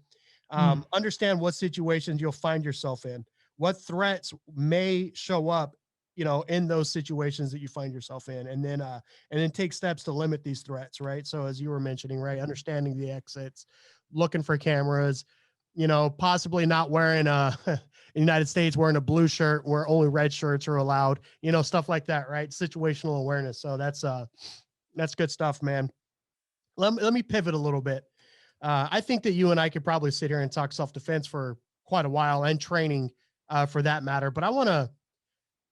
A: Understand what situations you'll find yourself in, what threats may show up, in those situations that you find yourself in, and then take steps to limit these threats, right? So as you were mentioning, right, understanding the exits, looking for cameras, possibly not wearing a in the United States, wearing a blue shirt where only red shirts are allowed, stuff like that, right? Situational awareness. So that's good stuff, man. Let me pivot a little bit. I think that you and I could probably sit here and talk self-defense for quite a while, and training for that matter. But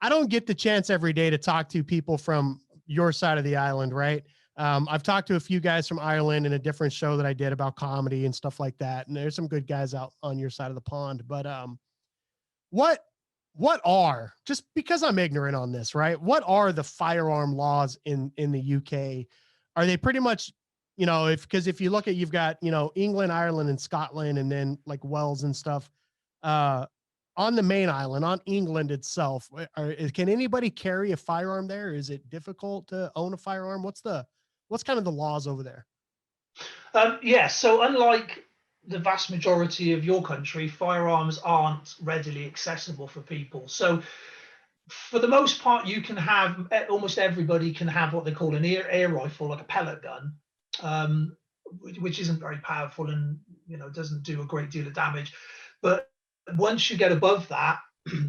A: I don't get the chance every day to talk to people from your side of the island, right? I've talked to a few guys from Ireland in a different show that I did about comedy and stuff like that. And there's some good guys out on your side of the pond. But what are, just because I'm ignorant on this, right? What are the firearm laws in the UK? Are they pretty much, because if you look at, you've got, England, Ireland, and Scotland, and then like Wales and stuff. On the main island, on England itself, can anybody carry a firearm there? Is it difficult to own a firearm? What's kind of the laws over there?
B: Yeah, so unlike the vast majority of your country, firearms aren't readily accessible for people. So for the most part, you can have, almost everybody can have what they call an air rifle, like a pellet gun, which isn't very powerful and doesn't do a great deal of damage. But once you get above that,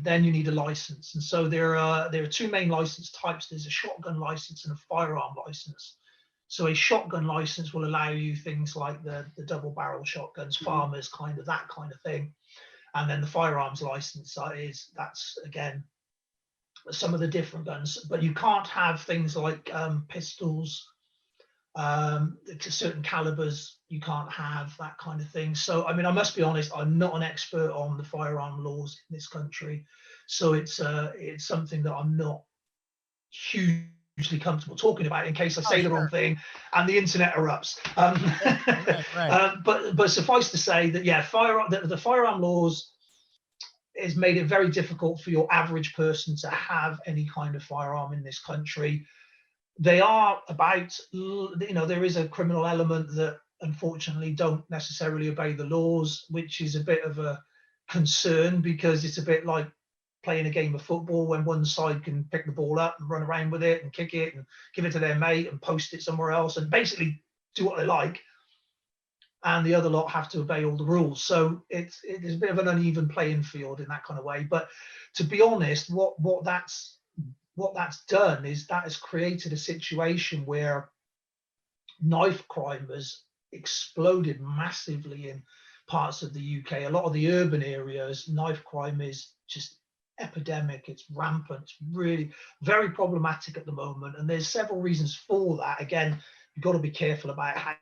B: then you need a license. And so there are two main license types. There's a shotgun license and a firearm license. So a shotgun license will allow you things like the double barrel shotguns, farmers, that kind of thing. And then the firearms license that's again some of the different guns, but you can't have things like pistols, to certain calibers. You can't have that kind of thing. So I mean, I must be honest, I'm not an expert on the firearm laws in this country, so it's something that I'm not hugely comfortable talking about in case I say the wrong thing and the internet erupts.
A: Right.
B: But suffice to say that the firearm laws has made it very difficult for your average person to have any kind of firearm in this country. They are about, there is a criminal element that unfortunately don't necessarily obey the laws, which is a bit of a concern, because it's a bit like playing a game of football when one side can pick the ball up and run around with it and kick it and give it to their mate and post it somewhere else and basically do what they like, and the other lot have to obey all the rules. So it's a bit of an uneven playing field in that kind of way. But to be honest, what that's done is that has created a situation where knife crime has exploded massively in parts of the UK. A lot of the urban areas, knife crime is just epidemic. It's rampant. It's really very problematic at the moment, and there's several reasons for that. Again, you've got to be careful about how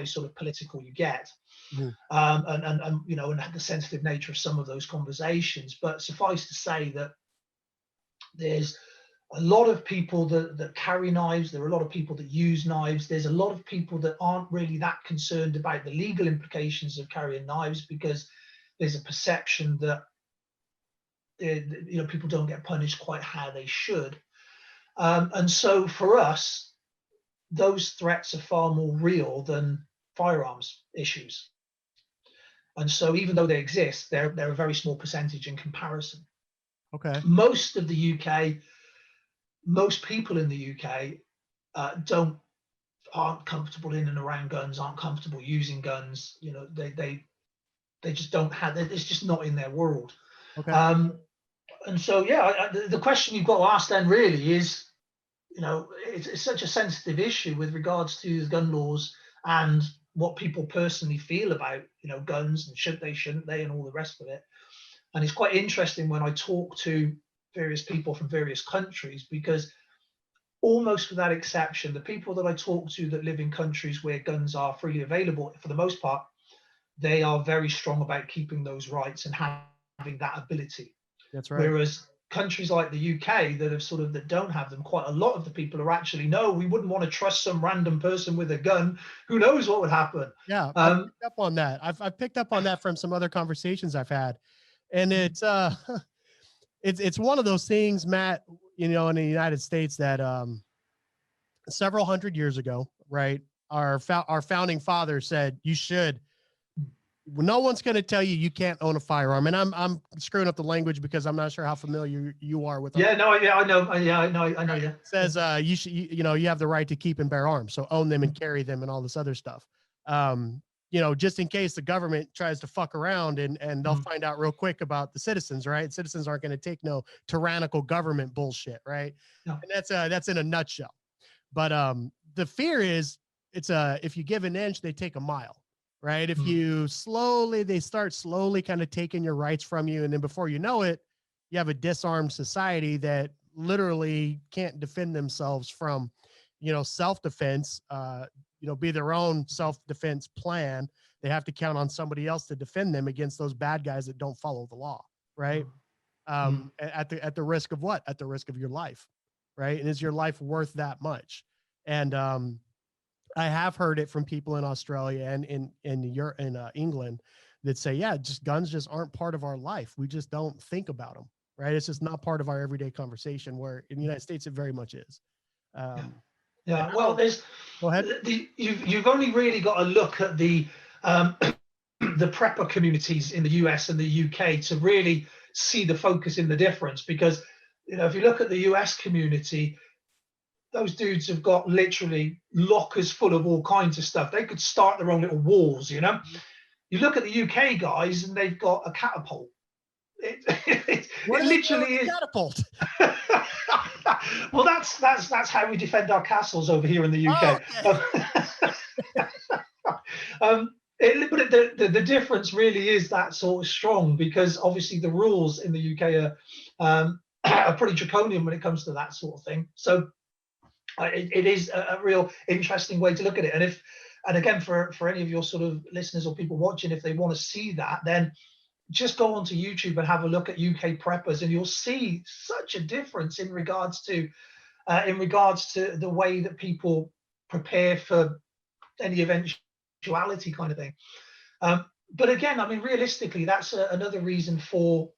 B: sort of political you get, and the sensitive nature of some of those conversations. But suffice to say that there's a lot of people that carry knives. There are a lot of people that use knives. There's a lot of people that aren't really that concerned about the legal implications of carrying knives, because there's a perception that people don't get punished quite how they should. And so for us, those threats are far more real than firearms issues. And so even though they exist, they're a very small percentage in comparison.
A: Okay.
B: Most people in the UK aren't comfortable in and around guns, aren't comfortable using guns. They just don't have it. It's just not in their world.
A: Okay.
B: And so, the question you've got to ask then really is, it's such a sensitive issue with regards to the gun laws and what people personally feel about, guns and shouldn't they, and all the rest of it. And it's quite interesting when I talk to various people from various countries, because almost without exception, the people that I talk to that live in countries where guns are freely available, for the most part, they are very strong about keeping those rights and having that ability.
A: That's right.
B: Whereas countries like the UK that don't have them, quite a lot of the people are actually, no, we wouldn't want to trust some random person with a gun. Who knows what would happen?
A: Yeah, I've picked up on that. I've picked up on that from some other conversations I've had, and it's it's one of those things, Matt. In the United States, that several hundred years ago, right? Our founding fathers said you should. No one's going to tell you can't own a firearm, and I'm screwing up the language because I'm not sure how familiar you are with.
B: I know. Yeah, I know. Yeah.
A: It says you should, you have the right to keep and bear arms, so own them and carry them and all this other stuff. Just in case the government tries to fuck around and they'll find out real quick about the citizens, right? Citizens aren't going to take no tyrannical government bullshit, right? No. And that's in a nutshell. But the fear is if you give an inch, they take a mile. Right. If they start slowly kind of taking your rights from you. And then before you know it, you have a disarmed society that literally can't defend themselves from, self-defense, be their own self-defense plan. They have to count on somebody else to defend them against those bad guys that don't follow the law. Right. At the risk of what? At the risk of your life. Right. And is your life worth that much? And, I have heard it from people in Australia and in England that say, guns just aren't part of our life. We just don't think about them, right? It's just not part of our everyday conversation, where in the United States, it very much is.
B: Well,
A: go ahead.
B: You've only really got to look at the prepper communities in the US and the UK to really see the focus in the difference, because, if you look at the US community, those dudes have got literally lockers full of all kinds of stuff. They could start their own little wars, You look at the UK guys and they've got a catapult.
A: What
B: it
A: do they do with
B: literally
A: the
B: is.
A: catapult?
B: Well, that's how we defend our castles over here in the
A: Oh,
B: UK.
A: okay.
B: But the difference really is that sort of strong, because obviously the rules in the UK are pretty draconian when it comes to that sort of thing. So it is a real interesting way to look at it. And again, for any of your sort of listeners or people watching, if they want to see that, then just go onto YouTube and have a look at UK preppers, and you'll see such a difference in regards to the way that people prepare for any eventuality kind of thing. But again, I mean, realistically, that's another reason for,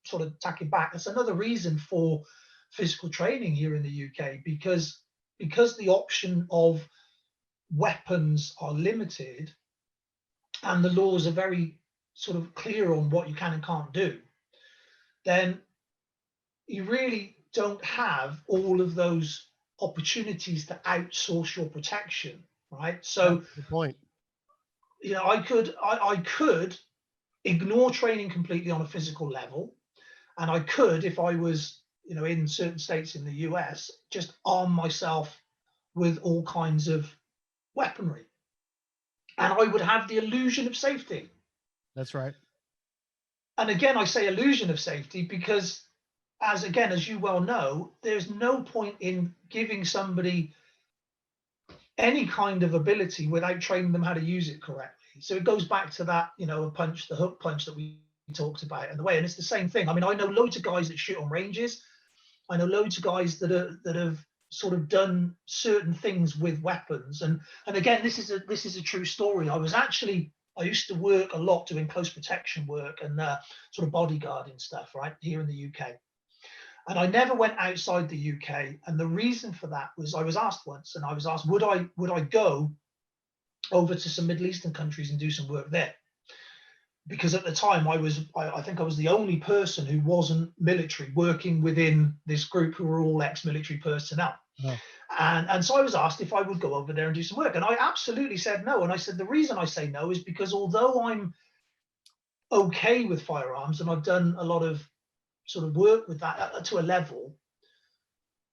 B: sort of tacking back. That's another reason for physical training here in the UK, because the option of weapons are limited and the laws are very sort of clear on what you can and can't do, then you really don't have all of those opportunities to outsource your protection, right?
A: Yeah,
B: So,
A: good point.
B: you know, I could ignore training completely on a physical level, and I could, if I was, you know, in certain states in the US, just arm myself with all kinds of weaponry, and I would have the illusion of safety.
A: That's right.
B: And again, I say illusion of safety because, as you well know, there's no point in giving somebody any kind of ability without training them how to use it correctly. So it goes back to that, you know, the hook punch that we talked about, and the way, and it's the same thing. I mean, I know loads of guys that shoot on ranges. I know loads of guys that have sort of done certain things with weapons, and again, this is a true story. I used to work a lot doing close protection work and sort of bodyguarding stuff, right, here in the UK. And I never went outside the UK. And the reason for that was, I was asked once, and I was asked, would I go over to some Middle Eastern countries and do some work there? Because at the time I think I was the only person who wasn't military working within this group, who were all ex-military personnel.
A: Oh,
B: And so I was asked if I would go over there and do some work. And I absolutely said no. And I said, the reason I say no is because although I'm okay with firearms and I've done a lot of sort of work with that to a level,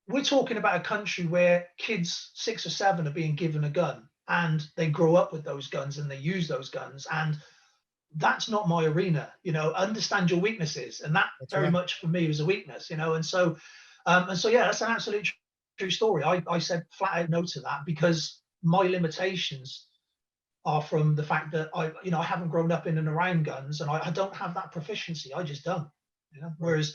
B: we're talking about a country where kids 6 or 7 are being given a gun, and they grow up with those guns and they use those guns. And that's not my arena. You know, understand your weaknesses. And that
A: that's
B: very
A: right.
B: much for me was a weakness, you know. And so, yeah, that's an absolute true story. I said flat out no to that, because my limitations are from the fact that I haven't grown up in and around guns, and I don't have that proficiency. I just don't, you know.
A: Right.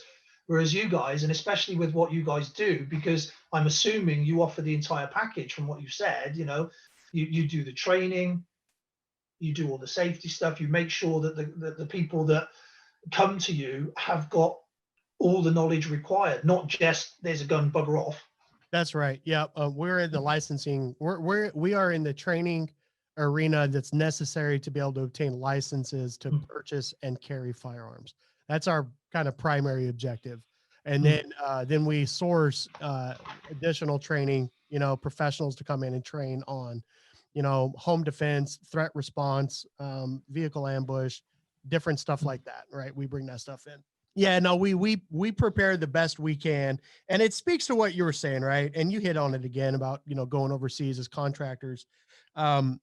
B: Whereas you guys, and especially with what you guys do, because I'm assuming you offer the entire package from what you've said, you know, you do the training, you do all the safety stuff, you make sure that the people that come to you have got all the knowledge required, not just there's a gun, bugger off.
A: That's right. Yeah. We're in the licensing. We are in the training arena that's necessary to be able to obtain licenses to
B: Mm,
A: purchase and carry firearms. That's our kind of primary objective. And
B: mm,
A: then we source additional training, you know, professionals to come in and train on, you know, home defense, threat response, vehicle ambush, different stuff
B: mm,
A: like that. Right. We bring that stuff in. Yeah, no, we prepare the best we can, and it speaks to what you were saying, right? And you hit on it again about, you know, going overseas as contractors. Um,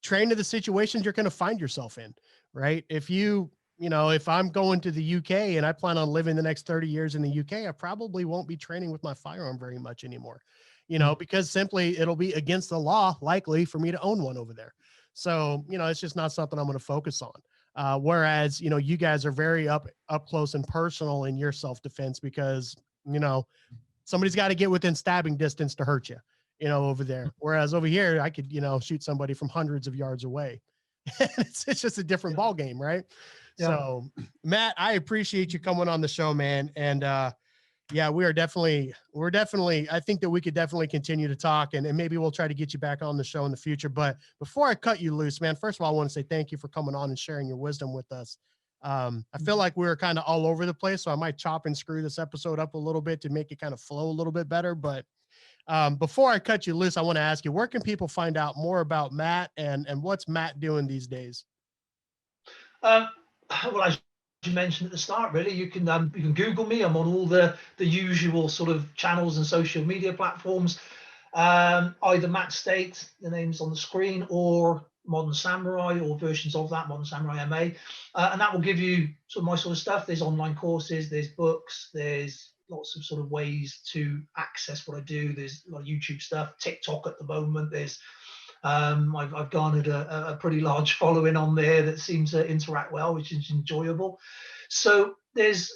A: Train to the situations you're going to find yourself in, right? You know, if I'm going to the UK and I plan on living the next 30 years in the UK, I probably won't be training with my firearm very much anymore, you know,
B: mm.
A: because simply it'll be against the law likely for me to own one over there. So, you know, it's just not something I'm going to focus on. Whereas, you know, you guys are very up close and personal in your self-defense because, you know, somebody's got to get within stabbing distance to hurt you, you know, over there. Whereas over here, I could, you know, shoot somebody from hundreds of yards away. It's just a different
B: Yeah,
A: ball game, right?
B: yeah.
A: So, Matt, I appreciate you coming on the show, man. And yeah, we're definitely, I think that we could definitely continue to talk, and maybe we'll try to get you back on the show in the future. But before I cut you loose, man, first of all, I want to say thank you for coming on and sharing your wisdom with us. I feel like we were kind of all over the place, so I might chop and screw this episode up a little bit to make it kind of flow a little bit better. But before I cut you loose, I want to ask you, where can people find out more about Matt, and what's Matt doing these days?
B: Um, well, you mentioned at the start, really, you can Google me. I'm on all the usual sort of channels and social media platforms. Either Matt Stait, the name's on the screen, or Modern Samurai, or versions of that, Modern Samurai MA, and that will give you sort of my sort of stuff. There's online courses, there's books, there's lots of sort of ways to access what I do. There's a lot of YouTube stuff, TikTok at the moment. There's I've garnered a pretty large following on there that seems to interact well, which is enjoyable. So there's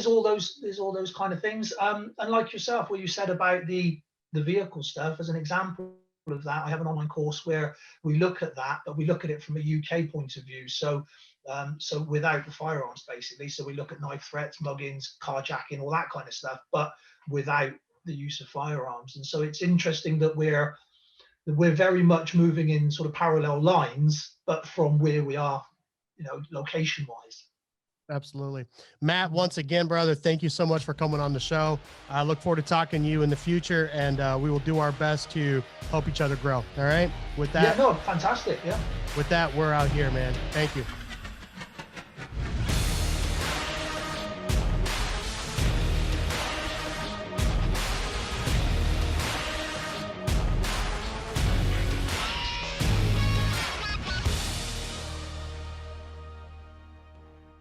B: all those kind of things. And like yourself, what you said about the vehicle stuff, as an example of that, I have an online course where we look at that, but we look at it from a UK point of view. So so without the firearms, basically. So we look at knife threats, muggings, carjacking, all that kind of stuff, but without the use of firearms. And so it's interesting that we're very much moving in sort of parallel lines, but from where we are, location wise.
A: Absolutely. Matt, once again, brother, thank you so much for coming on the show. I look forward to talking to you in the future, and we will do our best to help each other grow. All right. With that.
B: Yeah, no, fantastic. Yeah.
A: With that, we're out here, man. Thank you.